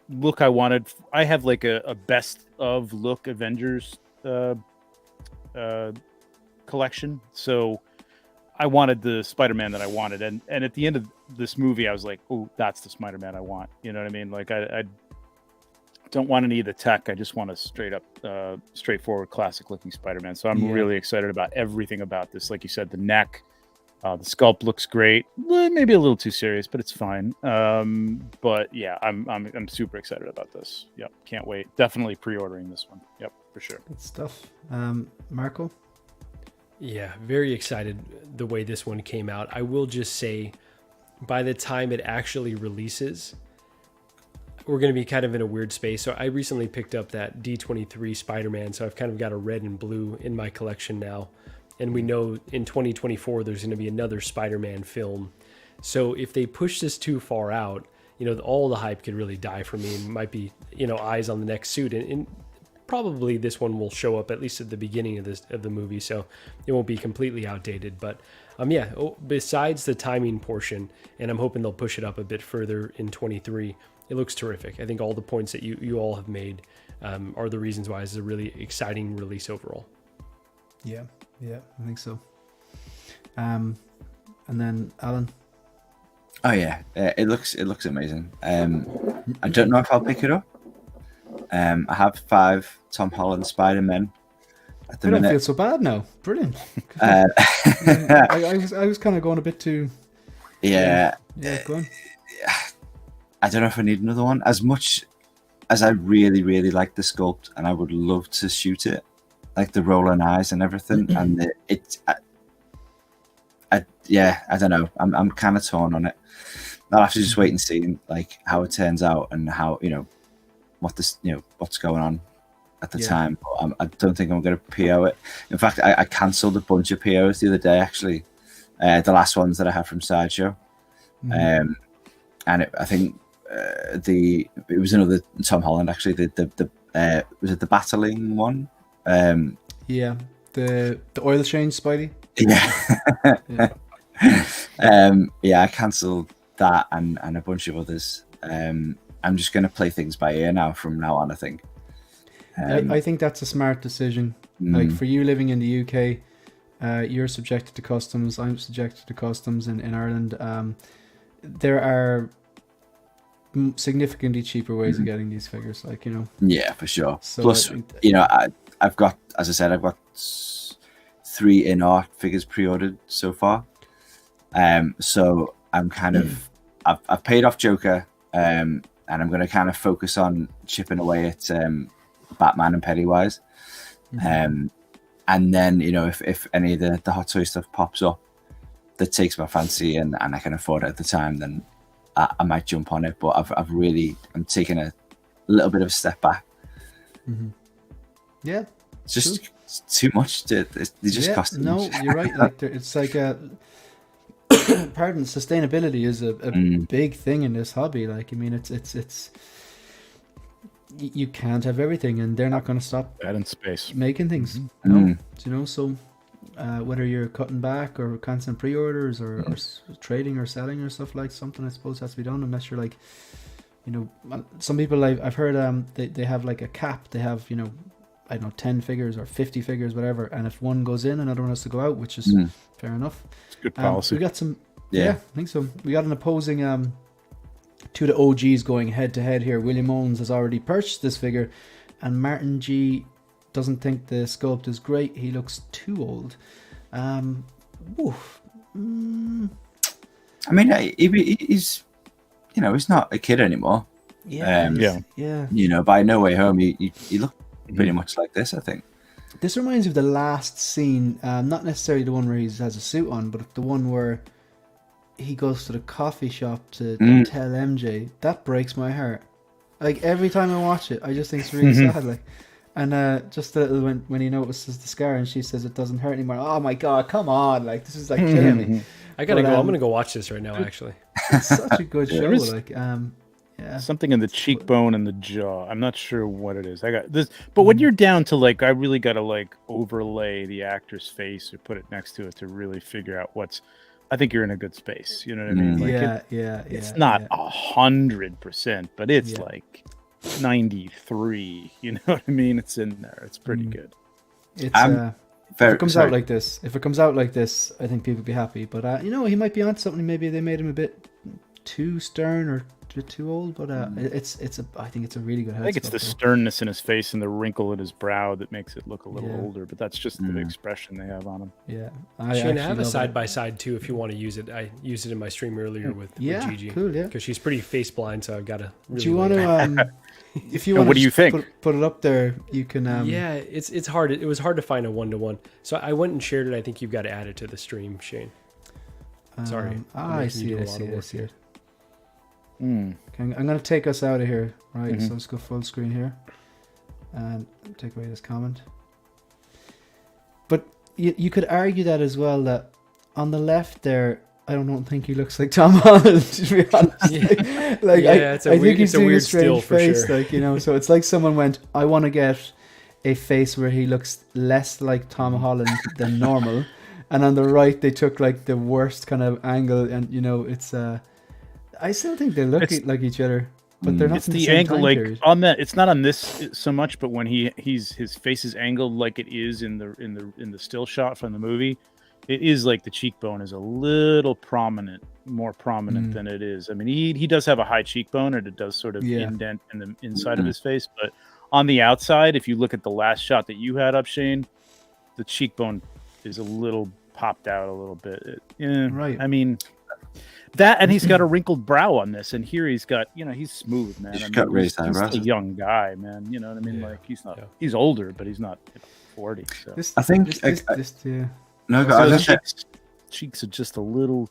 look I wanted. I have like a best of look Avengers collection, so I wanted the Spider-Man that I wanted, and at the end of this movie, I was like, "Oh, that's the Spider-Man I want." You know what I mean? Like, I don't want any of the tech. I just want a straight up, straightforward, classic-looking Spider-Man. So I'm really excited about everything about this. Like you said, the neck, the sculpt looks great. Maybe a little too serious, but it's fine. But yeah, I'm super excited about this. Yep, can't wait. Definitely pre-ordering this one. Yep, for sure. Good stuff. Marco? Yeah, very excited the way this one came out. I will just say, by the time it actually releases, we're going to be kind of in a weird space. So I recently picked up that D23 Spider-Man, so I've kind of got a red and blue in my collection now. And we know in 2024 there's going to be another Spider-Man film. So if they push this too far out, all the hype could really die for me. It might be, eyes on the next suit. And probably this one will show up at least at the beginning of the movie, so it won't be completely outdated. But besides the timing portion, and I'm hoping they'll push it up a bit further in 23, it looks terrific. I think all the points that you all have made are the reasons why it's a really exciting release overall. Yeah, I think so. And then Alan? Oh yeah, it looks amazing. I don't know if I'll pick it up. I have 5 Tom Holland Spider-Men at the I don't minute. feel so bad now. Brilliant. I was kind of going a bit too. Yeah. Go on. I don't know if I need another one. As much as I really, really like the sculpt, and I would love to shoot it, like the rolling eyes and everything, and I don't know. I'm kind of torn on it. I'll have to just wait and see like how it turns out and how what's going on at the time. But I don't think I'm going to PO it. In fact, I cancelled a bunch of POs the other day. Actually, the last ones that I had from Sideshow, and I think it was another Tom Holland. Actually, the was it the battling one? The oil change Spidey. I cancelled that and a bunch of others. I'm just going to play things by ear from now on, I think. I think that's a smart decision. Like for you living in the UK, you're subjected to customs. I'm subjected to customs in Ireland. There are significantly cheaper ways of getting these figures, Yeah, for sure. So plus, I've got, as I said, I've got 3 in-art figures pre-ordered so far. So I'm kind of, I've paid off Joker, and I'm going to kind of focus on chipping away at Batman and Pennywise. And then, if any of the Hot Toy stuff pops up that takes my fancy and I can afford it at the time, then I might jump on it. But I'm taking a little bit of a step back. Yeah. It's just too much. They just cost. No, you're right. Like it's like pardon, sustainability is a big thing in this hobby. Like, I mean, it's you can't have everything, and they're not going to stop that in space making things. No, so whether you're cutting back or constant pre-orders or trading or selling or stuff like something, I suppose has to be done. Unless you're like, some people I've heard they have like a cap. They have I don't know, 10 figures or 50 figures, whatever. And if one goes in, another one has to go out, which is fair enough. It's good policy. We got some, I think so. We got an opposing, 2 of the OGs going head to head here. William Owens has already purchased this figure, and Martin G doesn't think the sculpt is great. He looks too old. I mean, he's, he's not a kid anymore. By No Way Home, he looked pretty much like this, I think. This reminds me of the last scene, not necessarily the one where he has a suit on, but the one where he goes to the coffee shop to tell MJ. That breaks my heart. Like every time I watch it, I just think it's really sad. Like, and just a little when he notices the scar and she says it doesn't hurt anymore. Oh my god, come on! Like this is like killing me. I gotta But, go. I'm gonna go watch this right now. Actually, It's such a good show. There is- Like, yeah. Something in the cheekbone and the jaw. I'm not sure what it is. I got this, but when you're down to like, I really got to like overlay the actor's face or put it next to it to really figure out what's. I think you're in a good space. You know what I mean? Like it's not 100%, but it's Yeah. like 93. You know what I mean? It's in there. It's pretty good. It's if Very, it comes sorry. out like this, I think people will be happy. But you know, he might be on something. Maybe they made him a bit too stern or too old. But I think it's a really good. I think it's the sternness in his face and the wrinkle in his brow that makes it look a little older. But that's just the expression they have on him. Yeah, Shane, I have a love side it. by side too. If you want to use it, I used it in my stream earlier with Gigi. Cool, yeah. Because she's pretty face blind, so I've got to. Really Do you want to? If you And want, what do you think? Put it up there. You can. yeah, it's hard. It was hard to find a 1-to-1. So I went and shared it. I think you've got to add it to the stream, Shane. Sorry. I see it. I see it. I see it. Mm. Okay, I'm going to take us out of here. Right. So let's go full screen here, and take away this comment. But you could argue that as well. That on the left there, I don't think he looks like Tom Holland. To be honest, like Yeah, I think it's he's a doing weird a strange still for face, sure. like so it's like someone went, I want to get a face where he looks less like Tom Holland than normal, and on the right they took like the worst kind of angle, and it's I still think they look like each other, but they're not. It's in the same angle, time like period. on that. It's not on this so much, but when his face is angled like it is in the still shot from the movie, it is like the cheekbone is a little prominent, more prominent than it is. I mean, he does have a high cheekbone, and it does sort of indent in the inside of his face, but on the outside, if you look at the last shot that you had up, Shane, the cheekbone is a little popped out a little bit. Right. I mean. That, and he's got a wrinkled brow on this, and here he's got, he's smooth, man. He's got raised he's eyebrows. a young guy, man. You know what I mean? Yeah. Like he's not, Yeah. he's older, but he's not 40. So I think yeah. no, So but I was his gonna say, cheeks are just a little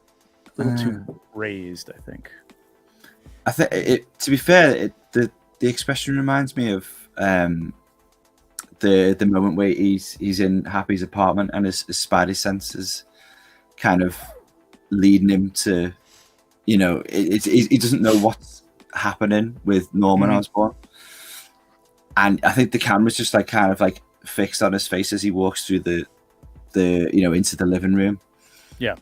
too raised, I think. I think it. To be fair, the expression reminds me of the moment where he's in Happy's apartment and his spidey senses kind of leading him to, he doesn't know what's happening with Norman Osborn, and I think the camera's just like kind of like fixed on his face as he walks through the into the living room. Yeah.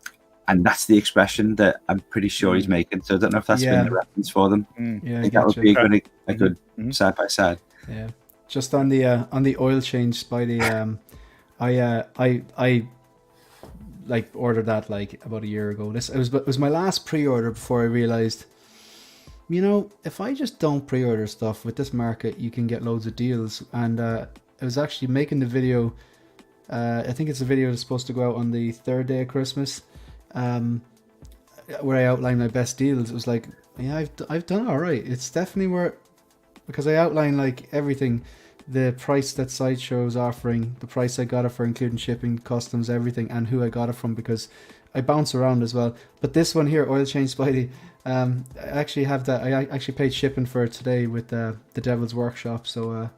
And that's the expression that I'm pretty sure he's making. So I don't know if that's been the reference for them. Yeah, I think that would be a good Mhm. side by side. Yeah, just on the oil change by the I like ordered that like about a year ago. It was my last pre-order before I realized, if I just don't pre-order stuff with this market, you can get loads of deals. And I was actually making the video. I think it's a video that's supposed to go out on the third day of Christmas, where I outline my best deals. It was like, yeah, I've done all right. It's definitely worth, because I outline like everything, the price that Sideshow's offering, the price I got it for, including shipping, customs, everything, and who I got it from, because I bounce around as well. But this one here, Oil Change Spidey, I actually have that. I actually paid shipping for it today with the Devil's Workshop. So,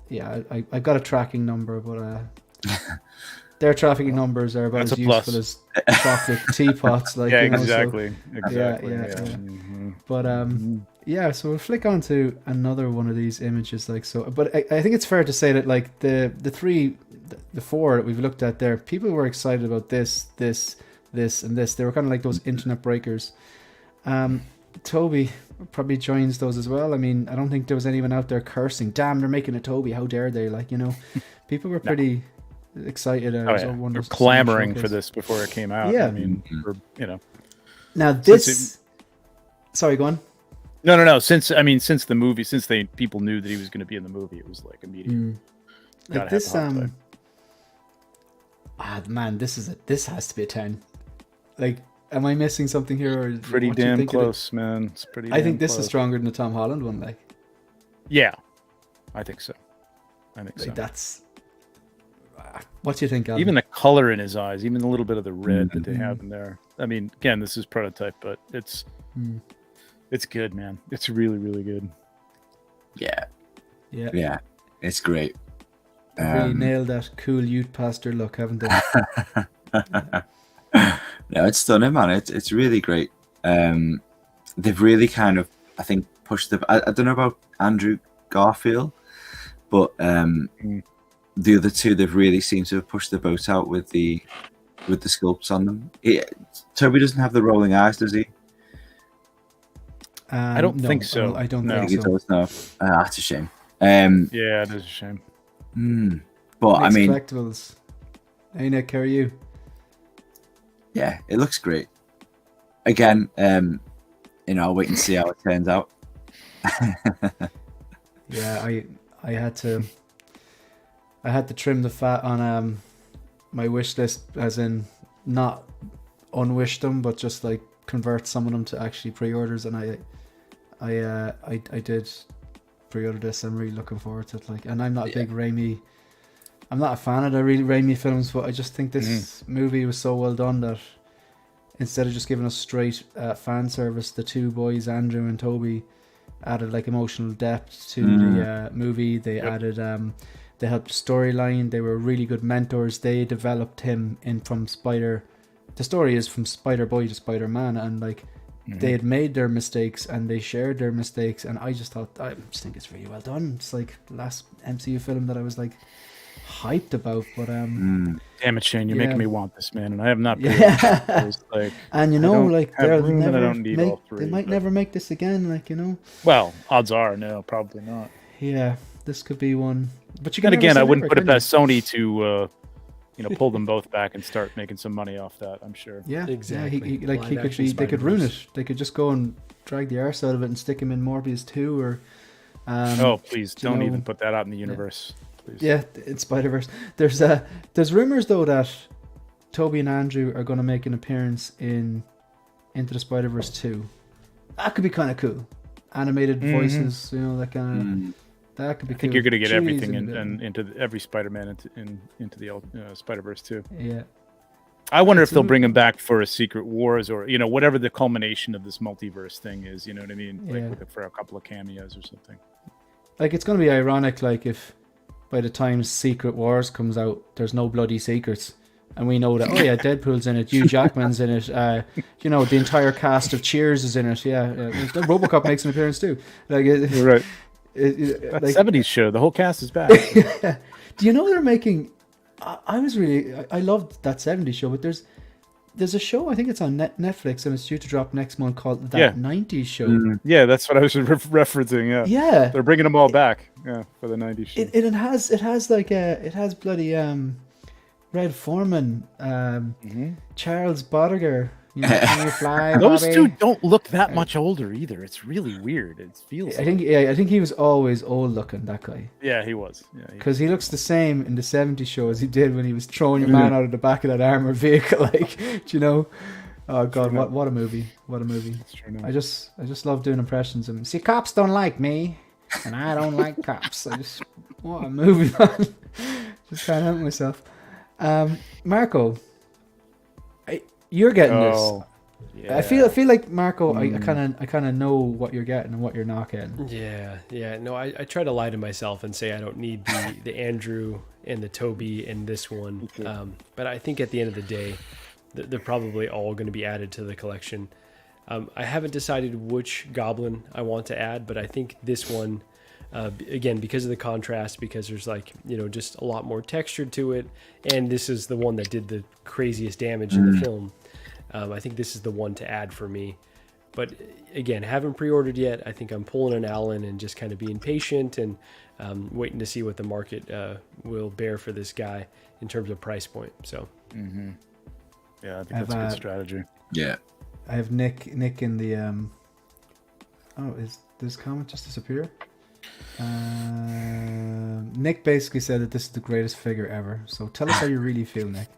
yeah, I got a tracking number, but their tracking numbers are about That's as a plus. useful as chocolate teapots. Like, Yeah, so- exactly. yeah. Mhm. but yeah, so we'll flick on to another one of these images, like so. But I think it's fair to say that like the four that we've looked at there, people were excited about this, and this. They were kind of like those internet breakers. Toby probably joins those as well. I mean, I don't think there was anyone out there cursing, "Damn, they're making a Toby! How dare they!" Like, people were pretty excited. They're clamoring for this before it came out. Yeah. I mean, Now this. Sorry, go on. No. Since the movie, people knew that he was going to be in the movie, it was like immediate. Like this, man, this has to be a 10. Like, am I missing something here? Or Pretty what do you damn think of it? close, man. It's pretty. I think this close. is stronger than the Tom Holland one. Like Yeah, I think so. So. That's. What do you think, Alan? Even the color in his eyes, even a little bit of the red that they have in there. I mean, again, this is prototype, but it's It's good, man. It's really, really good. Yeah, Yeah. yeah, it's great. They've really nailed that cool youth pastor look, haven't they? No, it's stunning, man. It's really great. They've really kind of, I think, pushed the. I don't know about Andrew Garfield, but the other two, they've really seemed to have pushed the boat out with the sculpts on them. Toby doesn't have the rolling eyes, does he? I don't think so. I don't I think think so. he does. No, that's a shame. Yeah, it is a shame. But Nick's I mean, collectibles. Hey Nick, how are you? yeah, it looks great. Again, I'll wait and see how it turns out. Yeah, I had to trim the fat on my wish list, as in not unwish them, but just like convert some of them to actually pre-orders, and I did pre-order this. I'm really looking forward to it. Like, and I'm not a big Raimi. I'm not a fan of the really Raimi films, but I just think this movie was so well done that instead of just giving us straight fan service, the two boys, Andrew and Toby, added like emotional depth to the movie. They added they helped storyline. They were really good mentors. They developed him from Spider. The story is from Spider Boy to Spider Man, and like they had made their mistakes and they shared their mistakes. And I just think it's really well done. It's like the last MCU film that I was like hyped about, but Damn it, Shane, you're making me want this, man, and I have not. Yeah. Like, and like they might never make this again. Like Well, odds are no, probably not. Yeah, this could be one. But you then again, I wouldn't put it never, past Sony to pull them both back and start making some money off that. I'm sure. Yeah, exactly. They could ruin it. They could just go and drag the arse out of it and stick him in Morbius 2 or. Please don't even put that out in the universe. Yeah. Please. Yeah, in Spider-Verse. There's rumors though that Toby and Andrew are going to make an appearance in Into the Spider-Verse 2. That could be kind of cool. Animated voices, that kind of. That could be. I think you're going to get everything into every Spider-Man into the Spider-Verse 2. Yeah. I wonder if they'll bring him back for a Secret Wars or whatever the culmination of this multiverse thing is. You know what I mean? Like for a couple of cameos or something. Like it's going to be ironic, like if by the time Secret Wars comes out, there's no bloody secrets, and we know that. Oh yeah, Deadpool's in it, Hugh Jackman's in it. The entire cast of Cheers is in it. Yeah, RoboCop makes an appearance too. Like, you're right. That 70s show. The whole cast is back. Yeah. Do you know they're making? I loved that 70s show, but there's a show, I think it's on Netflix, and it's due to drop next month, called That 90s Show. Yeah, that's what I was referencing. Yeah, they're bringing them all back. Yeah, for the 90s show. It has bloody Red Foreman, Charles Bodiger. Can you fly, Those Bobby? two don't look that much older either. It's really weird. It feels. I think he was always old looking, that guy. Yeah, he was. Because he looks the same in the 70s show as he did when he was throwing your man out of the back of that armored vehicle. Like, Oh God, what a movie! What a movie! That's true. I just love doing impressions of him. See, cops don't like me, and I don't like cops. What a movie, man! Just can't help myself. Marco, you're getting this. Yeah. I feel like Marco. I kind of know what you're getting and what you're not getting. Yeah. No, I try to lie to myself and say I don't need the Andrew and the Toby in this one. But I think at the end of the day, they're probably all going to be added to the collection. I haven't decided which Goblin I want to add, but I think this one, again, because of the contrast, because there's just a lot more texture to it, and this is the one that did the craziest damage in the film. I think this is the one to add for me. But again, haven't pre-ordered yet. I think I'm pulling an Alan and just kind of being patient and waiting to see what the market will bear for this guy in terms of price point. So. Mm-hmm. Yeah, I think that's a good strategy. Yeah. I have Nick in the is this comment just disappear? Nick basically said that this is the greatest figure ever. So tell us how you really feel, Nick.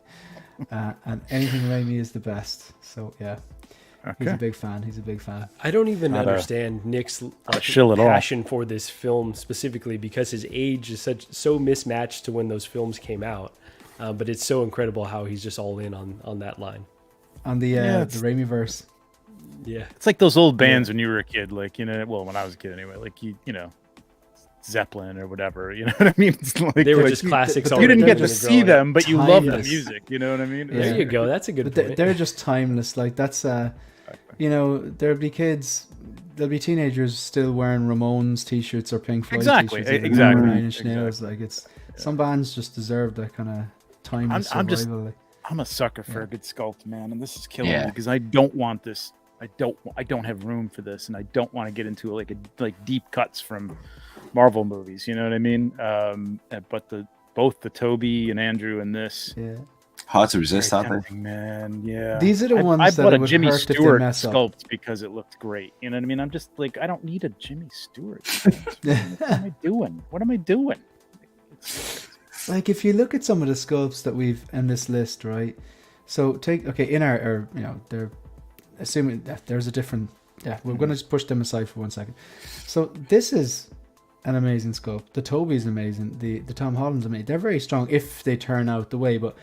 And anything Raimi is the best. So yeah. Okay. He's a big fan. I don't even understand Nick's passion for this film specifically, because his age is so mismatched to when those films came out. But it's so incredible how he's just all in on that line. On the Raimi verse. Yeah. It's like those old bands when you were a kid, like, you know, well, when I was a kid anyway, like you know, Zeppelin or whatever, you know what I mean? It's like, They were just classics. you didn't get to when see you're growing up. them, but you love the Timeless. music, you know what I mean? There you go. That's a good But point. they're just timeless. Like that's you know, there'll be teenagers still wearing Ramones t-shirts or Pink Floyd Exactly, t-shirts. exactly, Nine Inch Nails. Like it's some bands just deserve that kind of timeless survival. I'm a sucker for a good sculpt, man, and this is killing Yeah. me because I don't want this. I don't have room for this, and I don't want to get into like deep cuts from Marvel movies. You know what I mean? But both the Toby and Andrew and this, Yeah. Hard to resist, very aren't they? tempting, man. Yeah, These are the ones I that bought it a would Jimmy hurt if they Stewart mess up. sculpt because it looked great. You know what I mean? I'm just like, I don't need a Jimmy Stewart sculpt. What am I doing? What am I doing? Like if you look at some of the sculpts that we've in this list, right? So in our you know, they're assuming that there's a different. Yeah, we're going to just push them aside for 1 second. So this is an amazing sculpt. The Toby's amazing. The Tom Holland's amazing. They're very strong if they turn out the way. But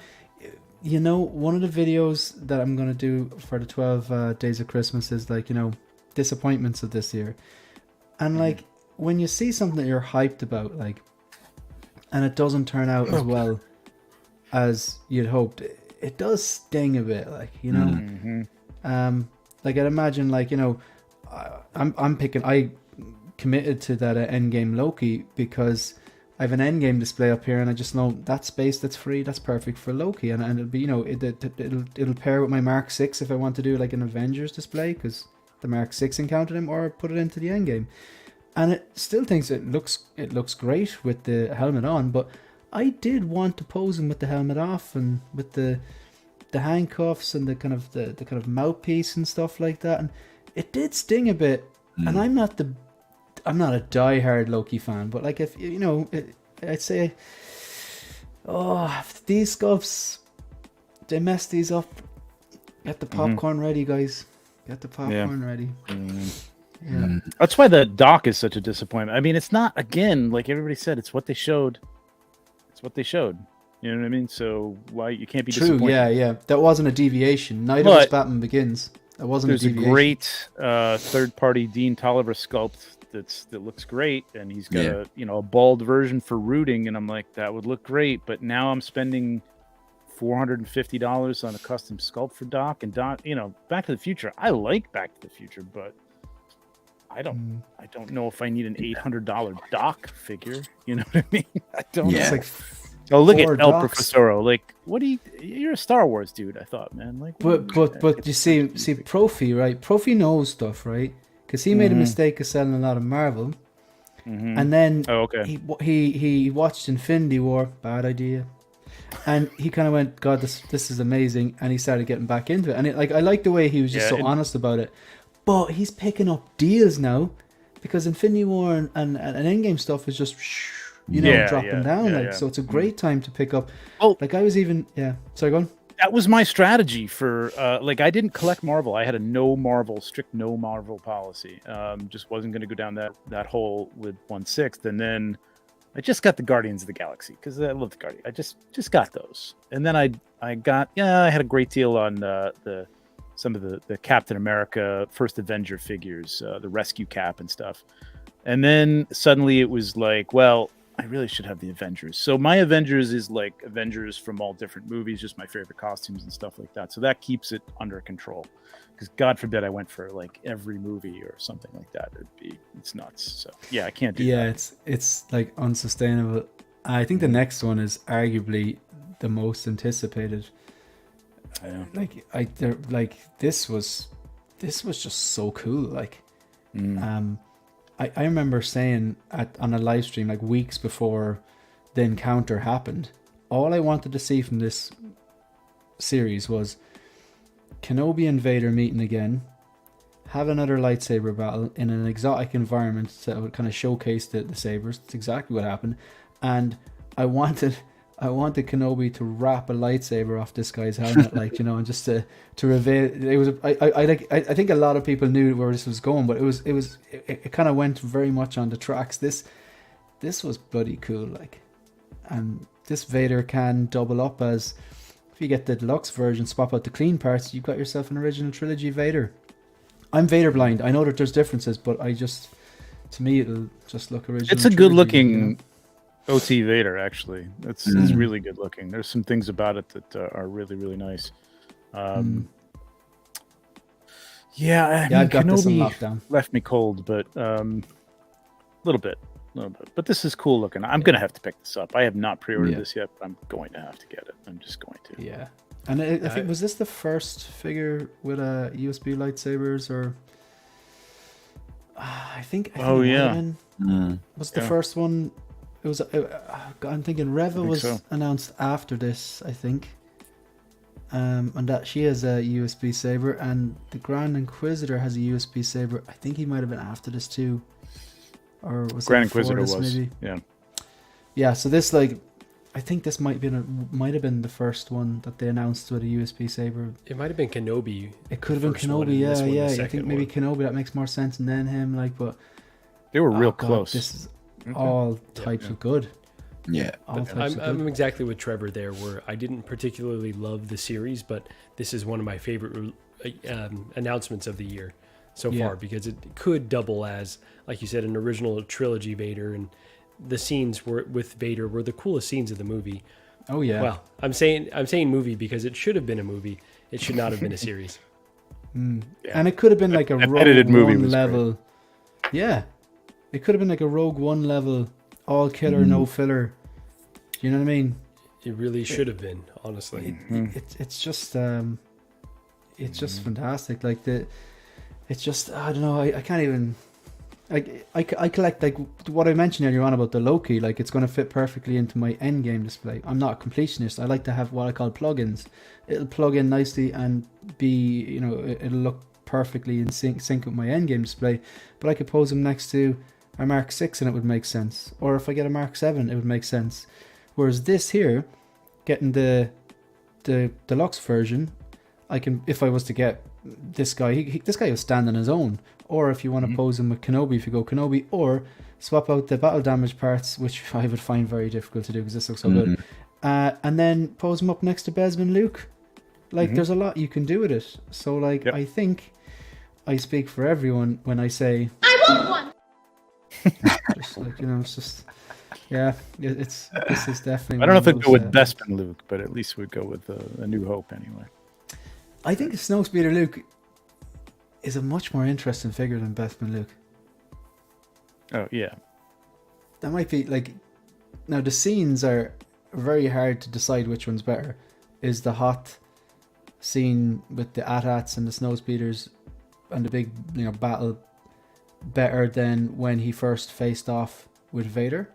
you know, one of the videos that I'm going to do for the 12 days of Christmas is like, you know, disappointments of this year. And like when you see something that you're hyped about, like, and it doesn't turn out as well as you'd hoped, it does sting a bit, like, you know. Like I'd imagine, like, you know, I committed to that Endgame Loki because I have an Endgame display up here, and I just know that space that's free, that's perfect for Loki, and it'll be, you know, it'll pair with my Mark 6 if I want to do like an Avengers display, because the Mark 6 encountered him, or put it into the Endgame, and it still thinks it looks great with the helmet on, but I did want to pose him with the helmet off and with the handcuffs and the kind of mouthpiece and stuff like that, and it did sting a bit. And I'm not a die-hard Loki fan, but like, if you know, I'd say, if these sculpts, they mess these up. Get the popcorn ready, guys. Get the popcorn ready. Yeah. That's why the doc is such a disappointment. I mean, it's not, again, like everybody said, it's what they showed. It's what they showed. You know what I mean? So why you can't be disappointed? Yeah. That wasn't a deviation. Neither was Batman Begins. That wasn't a deviation. There's a great third-party Dean Tolliver sculpt that looks great, and he's got a bald version for rooting, and I'm like, that would look great, but now I'm spending $450 on a custom sculpt for Doc, and Doc, you know, Back to the Future. I like Back to the Future, but I don't know if I need an $800 Doc figure. You know what I mean? I don't. Yeah. It's like Oh, look at El Docs. Profesoro. Like, what do you're a Star Wars dude, I thought, man. Like, But you see Profi, right? Profi knows stuff, right? Because he made a mistake of selling a lot of Marvel, and then he watched Infinity War, bad idea, and he kind of went, God, this is amazing, and he started getting back into it. And I like the way he was just honest about it. But he's picking up deals now because Infinity War and Endgame stuff is just, you know, dropping down. So it's a great time to pick up. Oh, like I was even sorry, go on. That was my strategy for like, I didn't collect Marvel. I had a strict no Marvel policy. Just wasn't going to go down that hole with 1/6. And then I just got the Guardians of the Galaxy because I love the Guardians. I just got those. And then I had a great deal on some of the Captain America First Avenger figures, the Rescue Cap and stuff. And then suddenly it was like, well, I really should have the Avengers. So my Avengers is like Avengers from all different movies, just my favorite costumes and stuff like that. So that keeps it under control. Because God forbid I went for like every movie or something like that. It's nuts. So yeah, I can't do that. Yeah, it's like unsustainable. I think the next one is arguably the most anticipated. This was just so cool. Like, I remember saying on a live stream, like weeks before the encounter happened, all I wanted to see from this series was Kenobi and Vader meeting again, have another lightsaber battle in an exotic environment that would kind of showcase the sabers. That's exactly what happened. And I wanted Kenobi to wrap a lightsaber off this guy's helmet, like, you know, and just to reveal it was. I think a lot of people knew where this was going, but it kind of went very much on the tracks. This was bloody cool, like, and this Vader can double up as, if you get the deluxe version, swap out the clean parts, you've got yourself an original trilogy Vader. I'm Vader blind. I know that there's differences, but to me, it'll just look original. It's a trilogy, good looking OT Vader, actually. It's really good looking. There's some things about it that are really, really nice. Yeah, I mean, I've got this on Kenobi lockdown. left me cold, but a little bit. But this is cool looking. I'm gonna have to pick this up. I have not pre-ordered this yet, but I'm going to have to get it. I'm just going to. Yeah, and I think was this the first figure with USB lightsabers, or I think. Oh, it might yeah. have been, was the first one? It was. I'm thinking Reva was announced after this, I think. And that she has a USB saber, and the Grand Inquisitor has a USB saber. I think he might have been after this too, or was Grand it before Inquisitor this, was maybe? Yeah. So this, like, I think this might have been the first one that they announced with a USB saber. It might have been Kenobi. It could have been Kenobi. Yeah. I think maybe Kenobi, that makes more sense, and then him, like, but they were real close. This is all types of good. Yeah, I'm exactly with Trevor there, where I didn't particularly love the series, but this is one of my favorite announcements of the year so far, because it could double as, like you said, an original trilogy Vader, and the scenes with Vader were the coolest scenes of the movie. Oh yeah. Well, I'm saying movie because it should have been a movie. It should not have been a series. And it could have been like a Rogue One level. Great. Yeah, it could have been like a Rogue One level, all killer, no filler. You know what I mean? It really should have been, honestly. It's just fantastic. Like it's just, I don't know. I can't even. I collect, like what I mentioned earlier on about the Loki. Like, it's going to fit perfectly into my end game display. I'm not a completionist. I like to have what I call plugins. It'll plug in nicely and be, it'll look perfectly in sync with my end game display. But I could pose them next to a Mark 6 and it would make sense. Or if I get a Mark 7, it would make sense. Whereas this here, getting the deluxe version, I can, if I was to get this guy, this guy will stand on his own. Or if you want to pose him with Kenobi, if you go Kenobi, or swap out the battle damage parts, which I would find very difficult to do because this looks so good, and then pose him up next to Besman Luke. Like, there's a lot you can do with it. So, like, I think I speak for everyone when I say I want one. Just like, it's just. Yeah, this is definitely. I don't know if it'd go with Bespin Luke, but at least we'd go with A New Hope anyway. I think Snowspeeder Luke is a much more interesting figure than Bespin Luke. Oh yeah, that might be like. Now the scenes are very hard to decide which one's better. Is the hot scene with the AT-ATs and the Snowspeeders and the big battle better than when he first faced off with Vader?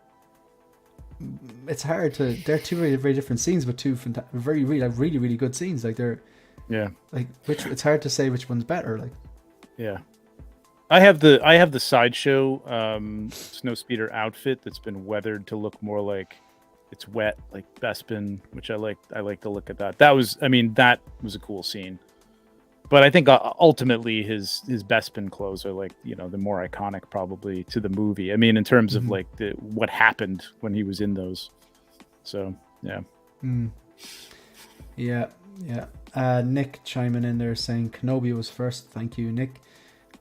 It's hard to. They're two very, very different scenes, but two very, really, really good scenes. Like, they're. Yeah. Like, it's hard to say which one's better. Like. Yeah. I have the Sideshow Snowspeeder outfit that's been weathered to look more like it's wet, like Bespin, which I like the look at that. That was a cool scene. But I think ultimately his Bespin clothes are like, the more iconic probably to the movie. I mean, in terms of like what happened when he was in those. So, yeah. Yeah. Nick chiming in there saying Kenobi was first. Thank you, Nick.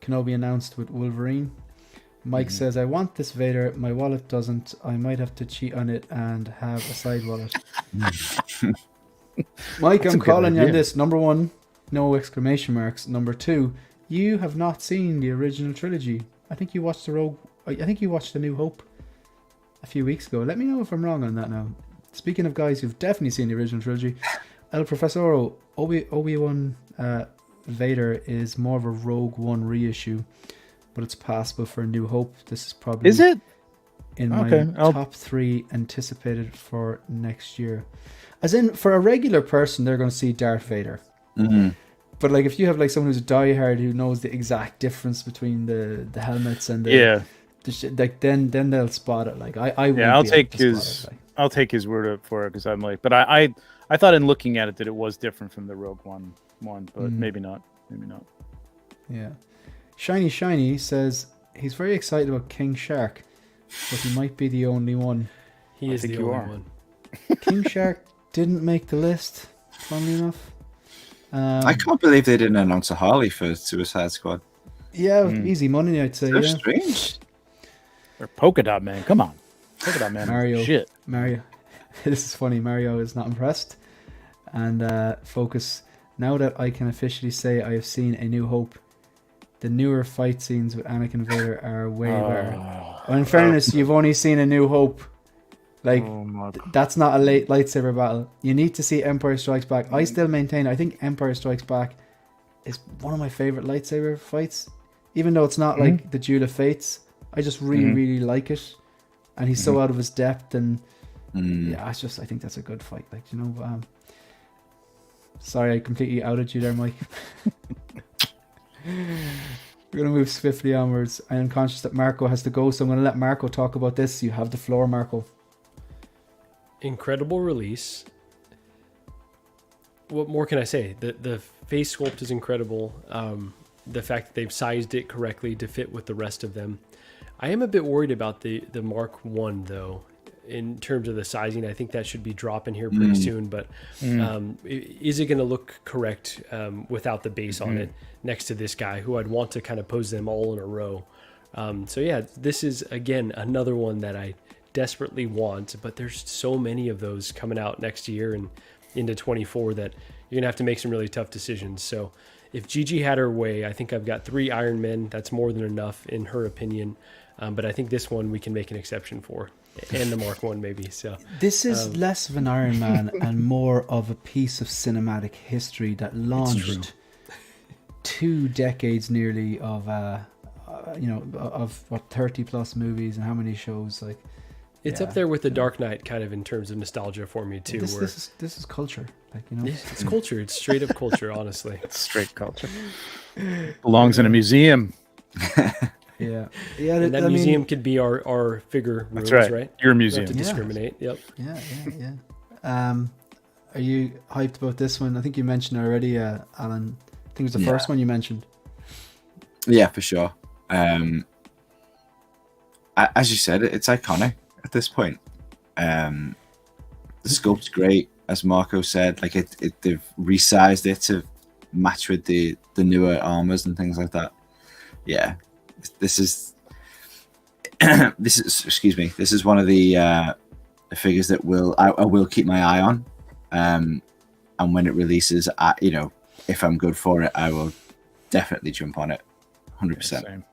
Kenobi announced with Wolverine. Mike says, I want this Vader. My wallet doesn't. I might have to cheat on it and have a side wallet. Mike, I'm calling you on this. Number one, no exclamation marks. Number two, you have not seen the original trilogy. I think you watched The New Hope a few weeks ago. Let me know if I'm wrong on that now. Speaking of guys who've definitely seen the original trilogy, El Profesoro, Obi-Wan Vader is more of a Rogue One reissue, but it's passable for A New Hope. This is probably in my top 3 anticipated for next year. As in, for a regular person, they're going to see Darth Vader. But like, if you have like someone who's a diehard who knows the exact difference between the helmets and the like, then they'll spot it. Like, I'll take his word for it, because I'm like, but I thought in looking at it that it was different from the Rogue One, but maybe not. Yeah. Shiny says he's very excited about King Shark, but he might be the only one. He is the only one. King Shark didn't make the list, funnily enough. I can't believe they didn't announce a Harley for Suicide Squad. Yeah, easy money, I'd say. So Yeah. strange. Or Polka Dot Man. Come on. Polka Dot Man. Mario. Shit. Mario. This is funny. Mario is not impressed. And Focus. Now that I can officially say I have seen A New Hope, the newer fight scenes with Anakin and Vader are way better. Well, in fairness, you've only seen A New Hope. Like, that's not a late lightsaber battle. You need to see Empire Strikes Back. I still maintain, I think Empire Strikes Back is one of my favorite lightsaber fights. Even though it's not like the Duel of Fates, I just really, really like it. And he's so out of his depth, and yeah, I think that's a good fight. Like, you know, sorry, I completely outed you there, Mike. We're going to move swiftly onwards. I am conscious that Marco has to go, so I'm going to let Marco talk about this. You have the floor, Marco. Incredible release. What more can I say? The face sculpt is incredible. The fact that they've sized it correctly to fit with the rest of them. I am a bit worried about the Mark 1 though. In terms of the sizing, I think that should be dropping here pretty soon. But is it going to look correct without the base on it next to this guy who I'd want to kind of pose them all in a row? So yeah, this is again another one that I desperately want, but there's so many of those coming out next year and into 24 that you're gonna have to make some really tough decisions. So if Gigi had her way, I think I've got 3 Iron Men. That's more than enough in her opinion. But I think this one we can make an exception for, and the Mark 1 maybe. So this is less of an Iron Man and more of a piece of cinematic history that launched 2 decades nearly of of what 30 plus movies and how many shows. Like, it's up there with the Dark Knight kind of in terms of nostalgia for me too. This is culture, like, you know. It's culture. It's straight up culture, honestly. It's straight culture. Belongs in a museum. Yeah. And that museum could be our figure rooms, that's right? Your museum. To discriminate. Yep. Yeah. Are you hyped about this one? I think you mentioned it already, Alan. I think it was the first one you mentioned. Yeah, for sure. As you said, it's iconic at this point. The sculpt's great, as Marco said. Like they've resized it to match with the newer armors and things like that. Yeah, this is excuse me. This is one of the figures that I will keep my eye on. And when it releases, if I'm good for it, I will definitely jump on it. 100%.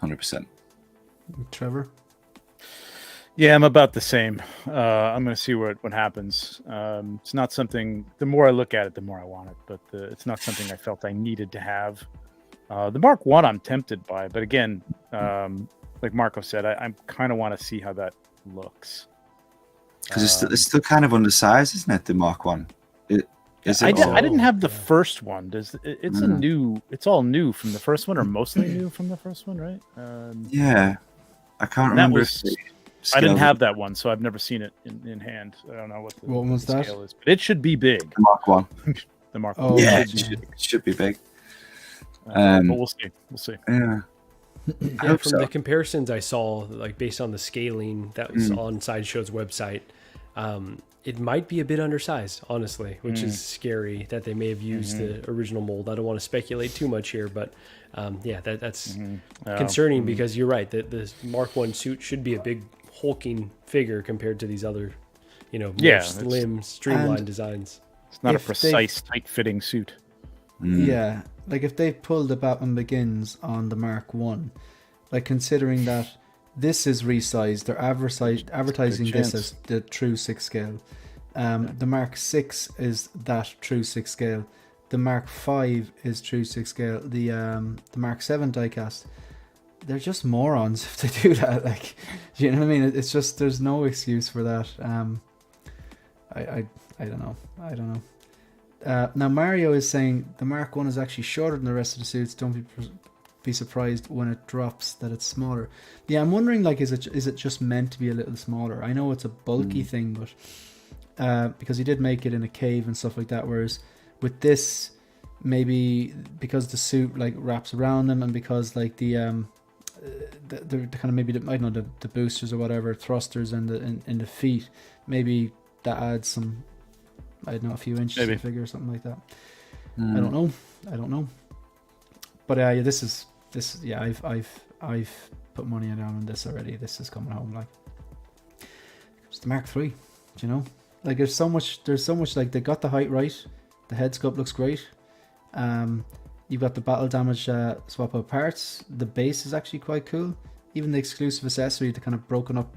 100%. Trevor? Yeah, I'm about the same. I'm going to see what happens. It's not something, the more I look at it, the more I want it, but it's not something I felt I needed to have. The Mark 1 I'm tempted by, but again, like Marco said, I kind of want to see how that looks. Because it's still kind of undersized, isn't it, the Mark 1? I didn't have the first one. It's a new? It's all new from the first one, or mostly new from the first one, right? Yeah, I can't remember. I didn't have that one, so I've never seen it in hand. I don't know what the scale is, but it should be big. The Mark 1. The Mark 1. Oh, yeah, it should be big. But we'll see. We'll see. Yeah. From the comparisons I saw, like based on the scaling that was on Sideshow's website, it might be a bit undersized, honestly, which is scary that they may have used the original mold. I don't want to speculate too much here, but that's concerning because you're right. The Mark 1 suit should be a big hulking figure compared to these other, more slim, streamlined designs. It's not a precise, tight-fitting suit. Yeah, like if they pulled the Batman Begins on the Mark 1, like considering that this is resized, they're advertising this as the true 6 scale. The Mark 6 is that true 6 scale. The Mark 5 is true 6 scale. The Mark 7 diecast, they're just morons if they do that. Like, you know what I mean? It's just, there's no excuse for that. I don't know. Now Mario is saying the Mark 1 is actually shorter than the rest of the suits. Don't be surprised when it drops that it's smaller. Yeah, I'm wondering, like, is it just meant to be a little smaller? I know it's a bulky thing, but because he did make it in a cave and stuff like that, whereas with this, maybe because the suit like wraps around them and because like the kind of maybe I don't know, the boosters or whatever, thrusters and in the feet, maybe that adds some, I don't know, a few inches to the figure or something like that. I don't know. But yeah, I've put money down on this already. This is coming home. Like, it's the Mark III. Do you know? Like, there's so much. Like, they got the height right. The head sculpt looks great. You've got the battle damage swap out parts. The base is actually quite cool. Even the exclusive accessory, the kind of broken up,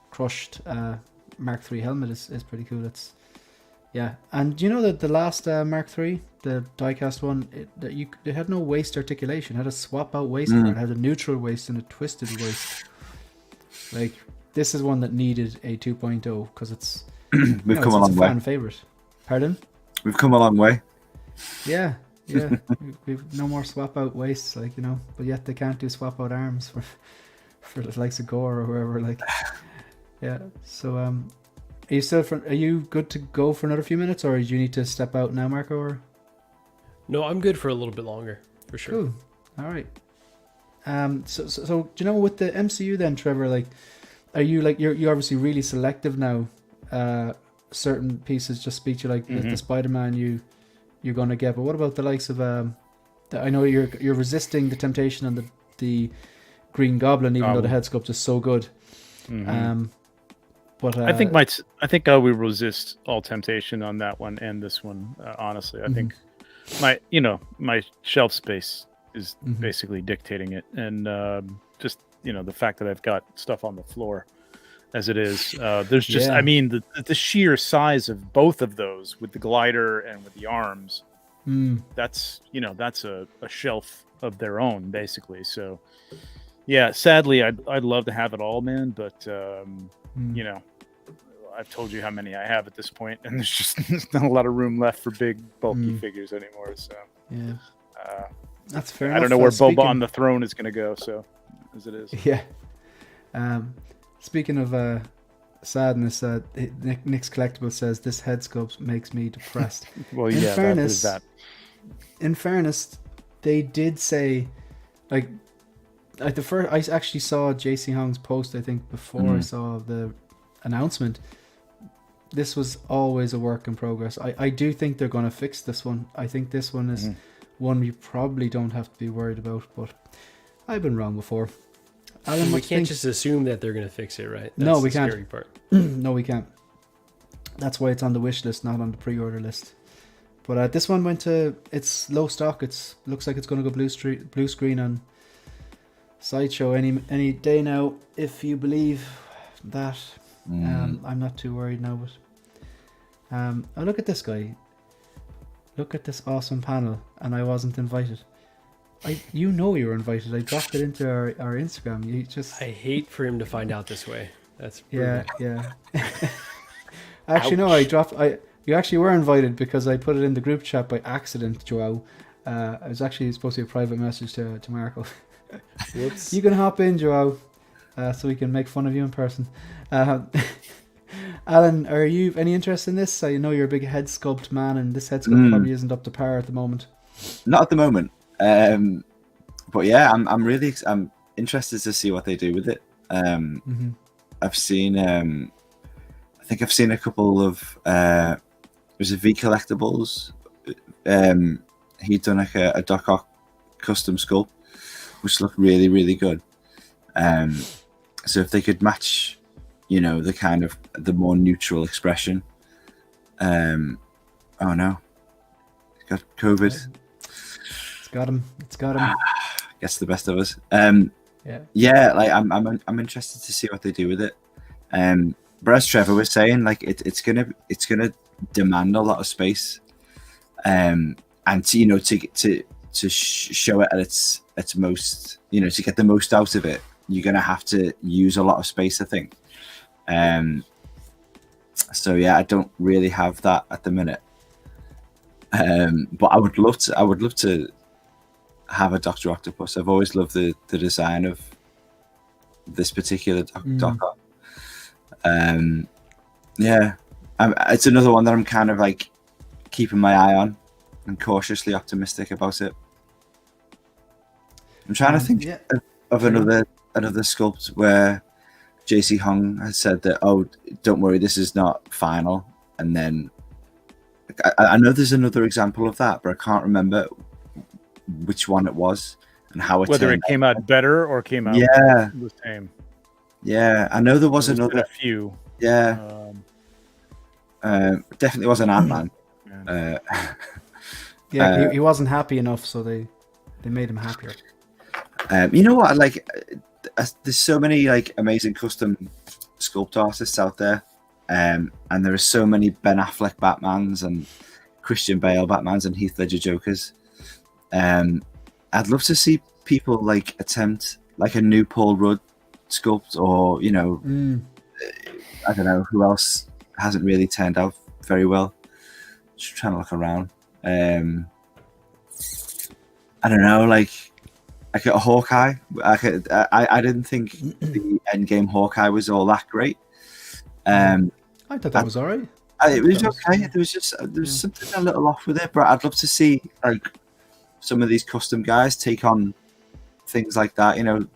crushed Mark III helmet is pretty cool. Yeah, and do you know that the last Mark III, the diecast one, it had no waist articulation. It had a swap out waist part. It had a neutral waist and a twisted waist. Like, this is one that needed a 2.0 because it's We've come a long way. Fan favorite. Pardon? We've come a long way. Yeah. We've no more swap out waists, like, you know, but yet they can't do swap out arms for the likes of Gore or whoever. Like, yeah. So, are you good to go for another few minutes, or do you need to step out now, Marco? Or? No, I'm good for a little bit longer, for sure. Cool. All right. So do you know, with the MCU then, Trevor? Like, are you like you're obviously really selective now? Certain pieces just speak to you, like the Spider-Man you're going to get. But what about the likes of I know you're resisting the temptation on the Green Goblin, even though the head sculpt is so good. But I think I will resist all temptation on that one and this one. Honestly, I think my shelf space is basically dictating it, and just the fact that I've got stuff on the floor as it is. There's just, I mean, the sheer size of both of those with the glider and with the arms, that's a shelf of their own, basically. So, yeah, sadly, I'd love to have it all, man, but, I've told you how many I have at this point, and there's not a lot of room left for big, bulky figures anymore, so. Yeah. That's fair I don't know where Boba on the throne is going to go, so, as it is. Yeah. Speaking of sadness, Nick's Collectible says this head sculpt makes me depressed. Well, in fairness, they did say, like at the first, I actually saw JC Hong's post, I think, before I saw the announcement. This was always a work in progress. I do think they're going to fix this one. I think this one is one we probably don't have to be worried about, but I've been wrong before. Alan, we can't just assume that they're going to fix it, right? That's no, we can't. Scary part. No, we can't. That's why it's on the wish list, not on the pre-order list. But this one it's low stock. Looks like it's going to go blue screen on Sideshow any day now, if you believe that. I'm not too worried now, but oh, look at this guy. Look at this awesome panel, and I wasn't invited. You were invited. I dropped it into our Instagram. I hate for him to find out this way. That's brutal. Yeah. Actually, no, you actually were invited because I put it in the group chat by accident, Joao. I was actually supposed to be a private message to Marco. Whoops. You can hop in, Joao, so we can make fun of you in person. Alan, are you any interest in this? I know you're a big head sculpt man, and this head sculpt probably isn't up to par at the moment. Not at the moment. But yeah, I'm interested to see what they do with it. I've seen, I think I've seen a couple of, was it V Collectibles? He'd done like a Doc Ock custom sculpt, which looked really, really good. So if they could match, the kind of the more neutral expression. Oh no, he's got COVID. Got him. Guess the best of us. Yeah. Like I'm interested to see what they do with it. But as Trevor was saying, like it's gonna demand a lot of space, and to show it at its most, to get the most out of it, you're gonna have to use a lot of space, I think. So yeah, I don't really have that at the minute. But I would love to have a Dr. Octopus. I've always loved the design of this particular Doc. Yeah, it's another one that I'm kind of like keeping my eye on and cautiously optimistic about it. I'm trying to think of another sculpt where JC Hong has said that, oh, don't worry, this is not final, and then I know there's another example of that, but I can't remember which one it was and how it Whether it turned came out better or came out Yeah. the same. Yeah, I know there was There's been another. a few. Yeah, definitely was an Ant-Man. Yeah, he wasn't happy enough, so they made him happier. You know what? Like, there's so many like amazing custom sculpt artists out there, and there are so many Ben Affleck Batmans and Christian Bale Batmans and Heath Ledger Jokers. I'd love to see people like attempt like a new Paul Rudd sculpt, or you know, I don't know who else hasn't really turned out very well. Just trying to look around. I don't know, like a Hawkeye. I didn't think the Endgame Hawkeye was all that great. I thought that was all right. It was okay. There was something a little off with it, but I'd love to see like some of these custom guys take on things like that. You know,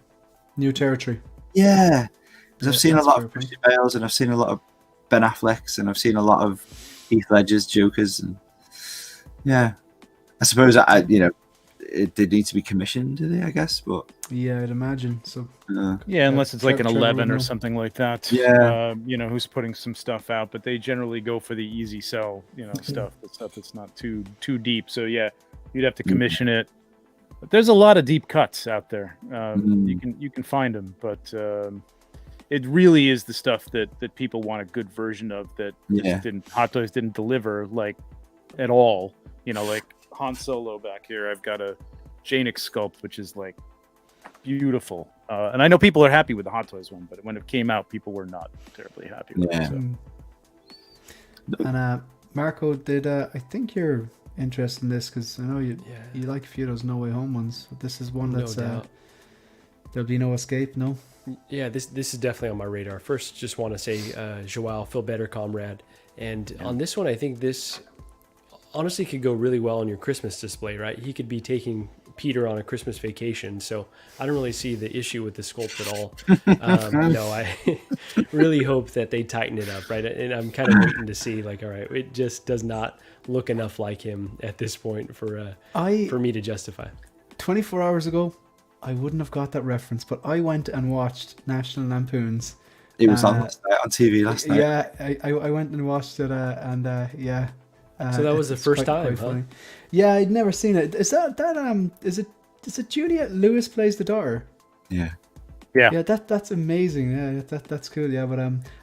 New territory. yeah. Because I've seen a that's lot fair of point. Christian Bales, and I've seen a lot of Ben Afflecks, and I've seen a lot of Heath Ledger's Jokers, and yeah, I suppose you know, they need to be commissioned, do they? I guess, but Yeah, I'd imagine. So Yeah, unless it's like an Trevor 11 would or know. something like that. Yeah. You know, who's putting some stuff out, but they generally go for the easy sell, you know, stuff that's not too deep. So yeah, you'd have to commission it. But there's a lot of deep cuts out there. You can find them, but it really is the stuff that people want a good version of that Hot Toys didn't deliver like at all. You know, like Han Solo back here. I've got a Janix sculpt, which is like beautiful. And I know people are happy with the Hot Toys one, but when it came out, people were not terribly happy with it. So. And Marco, I think you're interested in this because I know you like a few of those No Way Home ones. But this is one that's doubt. There'll be no escape. No. Yeah, this is definitely on my radar. First, just want to say, Joao, feel better, comrade. And on this one, I think this honestly could go really well on your Christmas display, right? He could be taking Peter on a Christmas vacation, so I don't really see the issue with the sculpt at all. No, I really hope that they tighten it up, right? And I'm kind of waiting to see, like, all right, it just does not look enough like him at this point for me to justify. 24 hours ago, I wouldn't have got that reference, but I went and watched National Lampoon's. it was on TV last night. Yeah, I went and watched it, and yeah. So that was the first time, huh? funny. Yeah, I'd never seen it. Is that is it Juliette Lewis plays the daughter? Yeah. Yeah, that's amazing. Yeah, that's cool. Yeah, but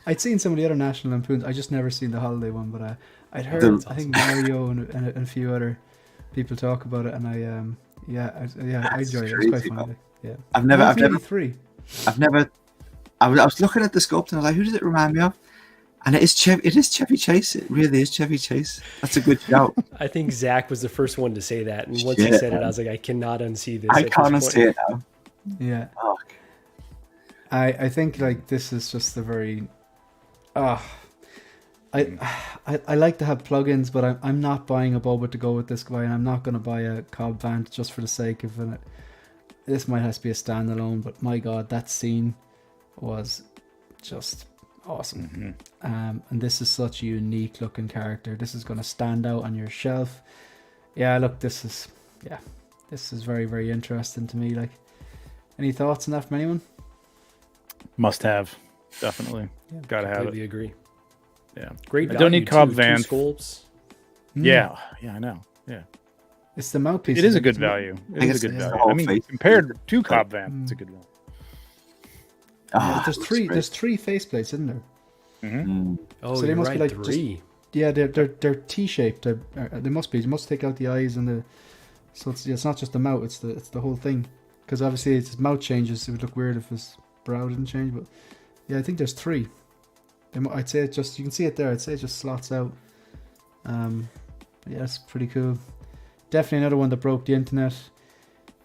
I'd seen some of the other National Lampoons. I just never seen the holiday one, but I'd heard I think Mario and a few other people talk about it, and I enjoyed it. It was quite funny. Like, yeah, I've never. I was looking at the sculpt and I was like, who does it remind me of? And it is Chevy Chase. It really is Chevy Chase. That's a good shout. I think Zach was the first one to say that, and once he said it, I was like, I cannot unsee this. I can't unsee it now. Yeah. Fuck. I think like this is just a very I like to have plugins, but I'm not buying a Boba to go with this guy, and I'm not going to buy a Cobb Vanth just for the sake of it. This might have to be a standalone, but my god, that scene was just awesome. And this is such a unique looking character. This is going to stand out on your shelf. Yeah, look, this is very, very interesting to me. Like, any thoughts on that from anyone? Must have, definitely. Gotta have it. Completely agree. Yeah, Great. I don't need Cobb Two Vanth. sculpts. Yeah, I know. Yeah, It's the mouthpiece. it is a good isn't it? value. It think is a it's good the value. whole I mean, face. compared to Cobb Vanth, it's a good one. Yeah, there's three faceplates, isn't there? Oh, So they you're must be right. like Three. Yeah, they're T-shaped. They must be. You must take out the eyes and the. So it's not just the mouth. It's the whole thing. Because obviously, if his mouth changes, it would look weird if his brow didn't change. But yeah, I think there's three. I'd say it just. You can see it there. I'd say it just slots out. Yeah, it's pretty cool. Definitely another one that broke the internet.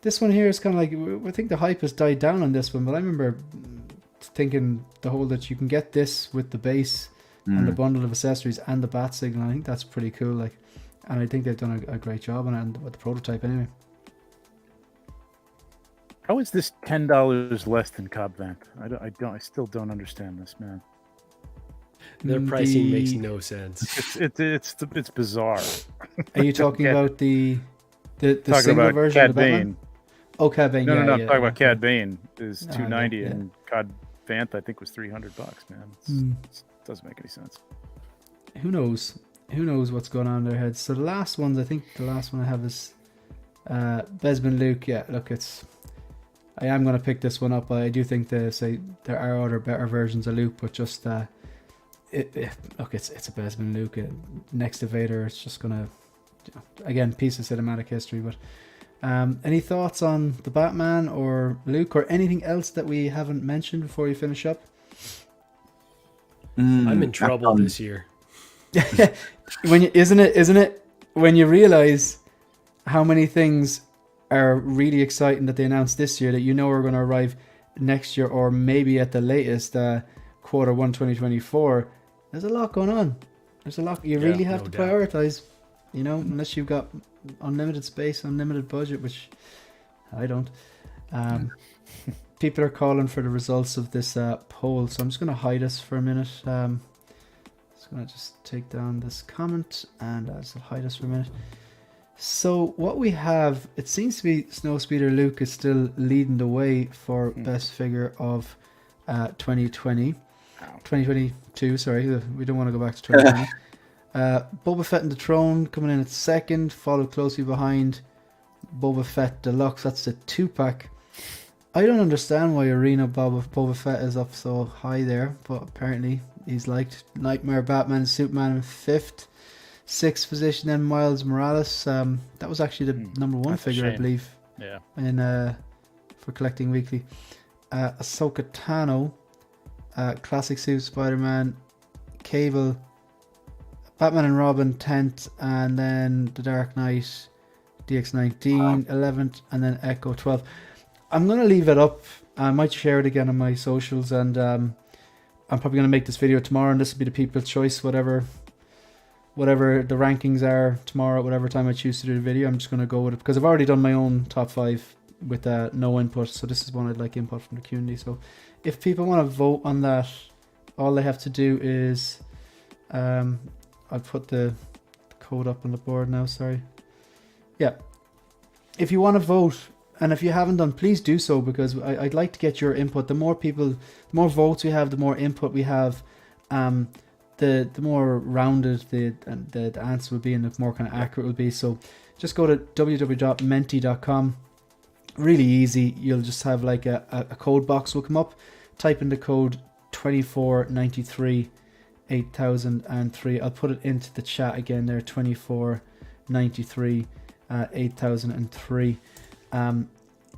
This one here is kind of like, I think the hype has died down on this one, but I remember thinking the whole that you can get this with the base and the bundle of accessories and the bat signal. I think that's pretty cool. Like, and I think they've done a great job on it, and with the prototype anyway. How is this $10 less than Cobb Vanth? I still don't understand this, man. Their pricing makes no sense. It's bizarre. Are you talking about the The Talking single about version Cad of the Batman? Bane. Oh, Cad Bane. No, yeah, no, I'm yeah, talking yeah. about Cad Bane is Ah, $290 yeah. and Cod Vanth I think was $300, man. It doesn't make any sense. Who knows? Who knows what's going on in their heads? So the last ones, I think the last one I have is Besman Luke. Yeah, look, I am going to pick this one up. I do think there are other better versions of Luke, but just look, it's a Besman Luke. Next to Vader, it's just going to, again, piece of cinematic history. But any thoughts on the Batman or Luke or anything else that we haven't mentioned before you finish up? I'm in trouble this year. Isn't it when you realize how many things are really exciting that they announced this year that are going to arrive next year or maybe at the latest quarter 1 2024. There's a lot going on. There's a lot you really have to prioritize, unless you've got unlimited space, unlimited budget, which I don't. People are calling for the results of this poll, so I'm just going to hide us for a minute. Just going to take down this comment and I'll just hide us for a minute. So what we have, it seems to be Snowspeeder Luke is still leading the way for best figure of 2022, sorry, we don't want to go back to 2020. Boba Fett and the Throne coming in at second, followed closely behind Boba Fett Deluxe. That's the 2-pack. I don't understand why Arena Boba Fett is up so high there, but apparently he's liked. Nightmare Batman and Superman in 5th. 6th position, then Miles Morales. That was actually the number 1 figure, I believe. Yeah. In for collecting weekly. Ahsoka Tano, Classic Suit Spider-Man, Cable, Batman and Robin 10th, and then The Dark Knight, DX19 11th, and then Echo 12th. I'm going to leave it up. I might share it again on my socials, and I'm probably going to make this video tomorrow, and this will be the people's choice, whatever the rankings are tomorrow, whatever time I choose to do the video. I'm just going to go with it because I've already done my own top 5 with no input, so this is one I'd like input from the community. So if people want to vote on that, all they have to do is I'll put the code up on the board now, sorry. Yeah, if you want to vote, and if you haven't done, please do so, because I'd like to get your input. The more votes we have, the more input we have, the more rounded the answer will be, and the more kind of accurate it will be. So just go to www.menti.com. Really easy. You'll just have like a code box will come up. Type in the code 2493 8003. I'll put it into the chat again there, 2493 8003. And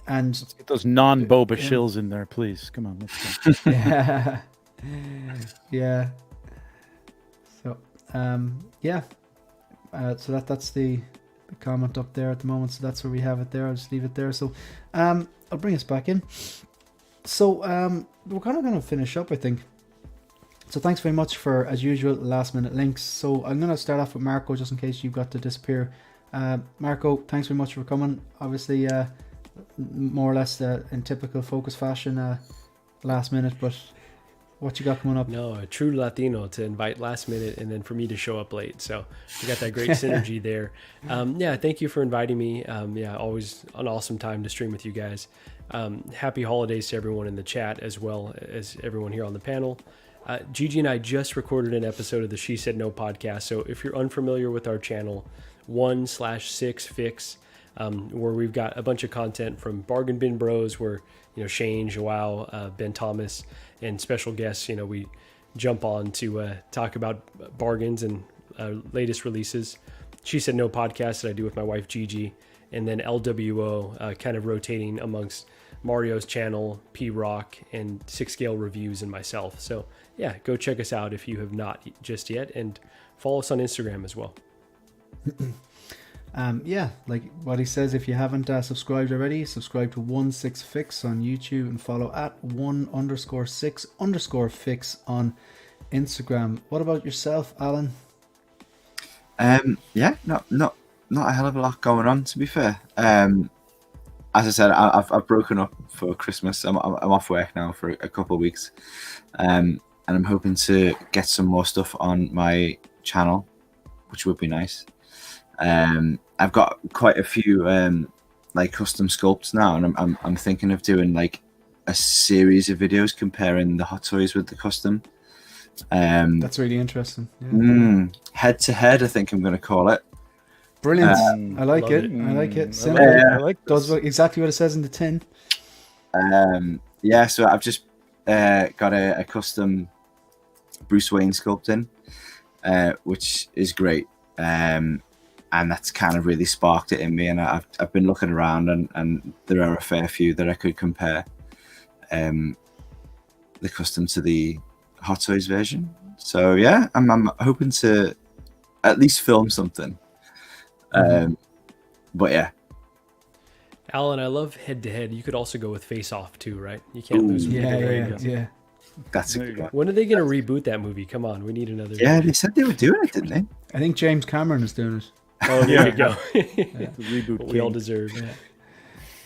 let's get those non-Boba shills in there, please. Come on, let's go. Yeah. So so that's the comment up there at the moment. So that's where we have it there. I'll just leave it there. So I'll bring us back in. So we're kind of going to finish up, I think. So thanks very much for, as usual, last minute links. So I'm going to start off with Marco, just in case you've got to disappear. Marco, thanks very much for coming. Obviously, more or less in typical Focus fashion, last minute, but what you got coming up? No, a true Latino to invite last minute and then for me to show up late. So we got that great synergy there. Yeah, thank you for inviting me. Yeah, always an awesome time to stream with you guys. Happy holidays to everyone in the chat as well as everyone here on the panel. Gigi and I just recorded an episode of the She Said No podcast. So if you're unfamiliar with our channel, 1/6 Fix, where we've got a bunch of content from Bargain Bin Bros, where Shane, Joao, Ben Thomas, and special guests, we jump on to talk about bargains and latest releases. She Said No podcast that I do with my wife Gigi, and then LWO kind of rotating amongst Mario's channel, P Rock, and 6 Scale Reviews, and myself. So yeah, go check us out if you have not just yet, and follow us on Instagram as well. Yeah, like what he says, if you haven't subscribed already, subscribe to 1/6 Fix on YouTube and follow at 1_6_Fix on Instagram. What about yourself, Alan? Yeah, not a hell of a lot going on, to be fair. As I said, I've broken up for Christmas. I'm off work now for a couple of weeks, and I'm hoping to get some more stuff on my channel, which would be nice. I've got quite a few like custom sculpts now, and I'm thinking of doing like a series of videos comparing the Hot Toys with the custom. That's really interesting. Yeah. Head to head, I think I'm going to call it. Brilliant. I like Love it. it. I like it. I Simple. like, I like Does this. exactly what it says in the tin. Yeah, so I've just got a custom Bruce Wayne sculpting, which is great. And that's kind of really sparked it in me. And I've been looking around, and there are a fair few that I could compare the custom to the Hot Toys version. So yeah, I'm hoping to at least film something. But yeah. Alan, I love head to head. You could also go with face off too, right? You can't lose with either. There you go. Yeah. That's a There you good go. one. When are they going to reboot that movie? Come on, we need another. Yeah, they said they were doing it, didn't they? I think James Cameron is doing it. Oh, there you go. The reboot. What we all king. deserve.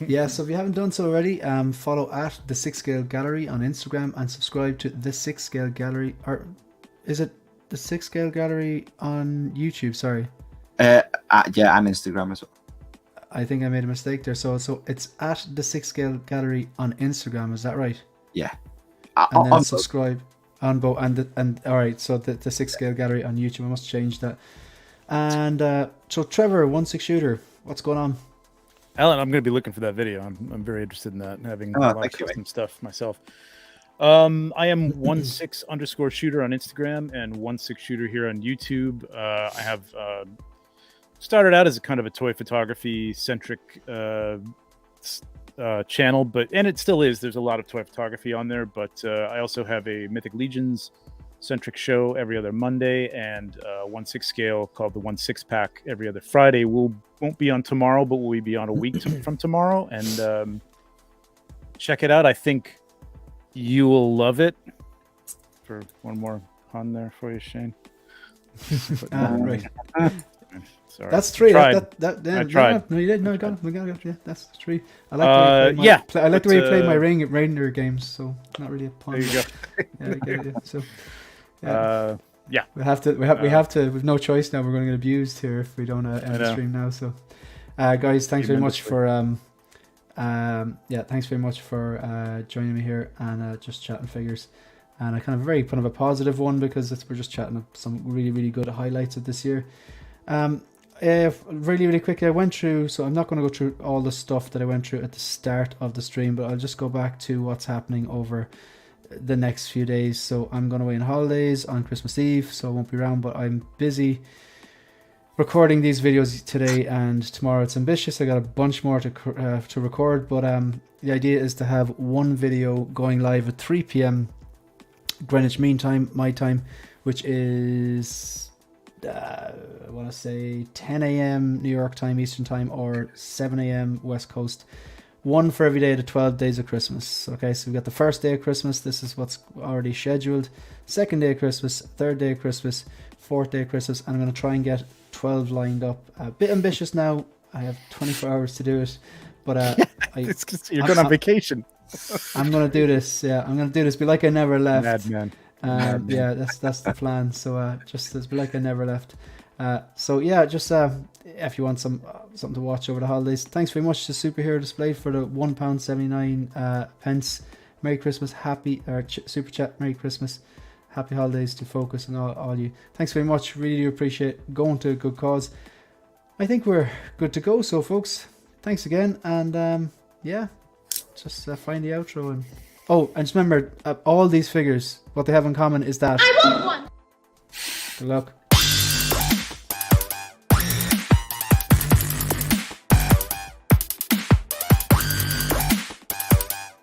Yeah, so if you haven't done so already, follow at the 6 Scale Gallery on Instagram and subscribe to the 6 Scale Gallery, or is it the 6 Scale Gallery on YouTube? Sorry, Yeah, and Instagram as well. I think I made a mistake there. So it's at the 6 Scale Gallery on Instagram. Is that right? Yeah. And then On- subscribe on both. And all right, so the 6 Scale Gallery on YouTube. I must change that. And so Trevor, 1/6 shooter, what's going on? Alan, I'm going to be looking for that video. I'm very interested in that, having a lot of thank you, custom stuff myself. I am 16_shooter on Instagram and 1/6 shooter here on YouTube. I have started out as a kind of a toy photography centric channel, and it still is. There's a lot of toy photography on there, but I also have a Mythic Legions centric show every other Monday, and 1/6 scale called the 1/6 pack every other Friday. Won't be on tomorrow, but we'll be on a week from tomorrow, and check it out. I think you will love it. For one more pun there for you, Shane. Right. Sorry. That's 3. Tried. I tried. No, you didn't. No, you got it. We got it. Yeah, that's 3. I like the way you play I like the way you play my reindeer games. So not really a pun. There you go. Yeah, I get it. So Yeah. we have to. We've no choice now. We're going to get abused here if we don't end the stream now. So, guys, thanks very much for thanks very much for joining me here and just chatting figures. And I kind of very kind of a positive one because we're just chatting of some really, really good highlights of this year. Really quickly, I went through, so I'm not going to go through all the stuff that I went through at the start of the stream, but I'll just go back to what's happening over the next few days. So I'm going away on holidays on Christmas Eve, so I won't be around, but I'm busy recording these videos today and tomorrow. It's ambitious. I got a bunch more to record, but the idea is to have one video going live at 3 p.m. Greenwich Mean Time, my time, which is I want to say 10 a.m. New York time, Eastern time, or 7 a.m. West Coast. One for every day of the 12 days of Christmas. Okay, so we got the first day of Christmas. This is what's already scheduled. Second day of Christmas, third day of Christmas, fourth day of Christmas, and I'm going to try and get 12 lined up. A bit ambitious now. I have 24 hours to do it, but It's 'cause you're going on vacation. I'm going to do this. Yeah, I'm going to do this. Be like I never left. Madman. Yeah, that's the plan. So just be like I never left. So yeah, just if you want something to watch over the holidays, thanks very much to Superhero Display for the £1.79 pence. Merry Christmas, Super Chat. Merry Christmas, happy holidays to Focus and all you. Thanks very much. Really do appreciate going to a good cause. I think we're good to go. So folks, thanks again, and yeah, just find the outro and. Oh, and just remember, all these figures, what they have in common is that... I want one! Good luck.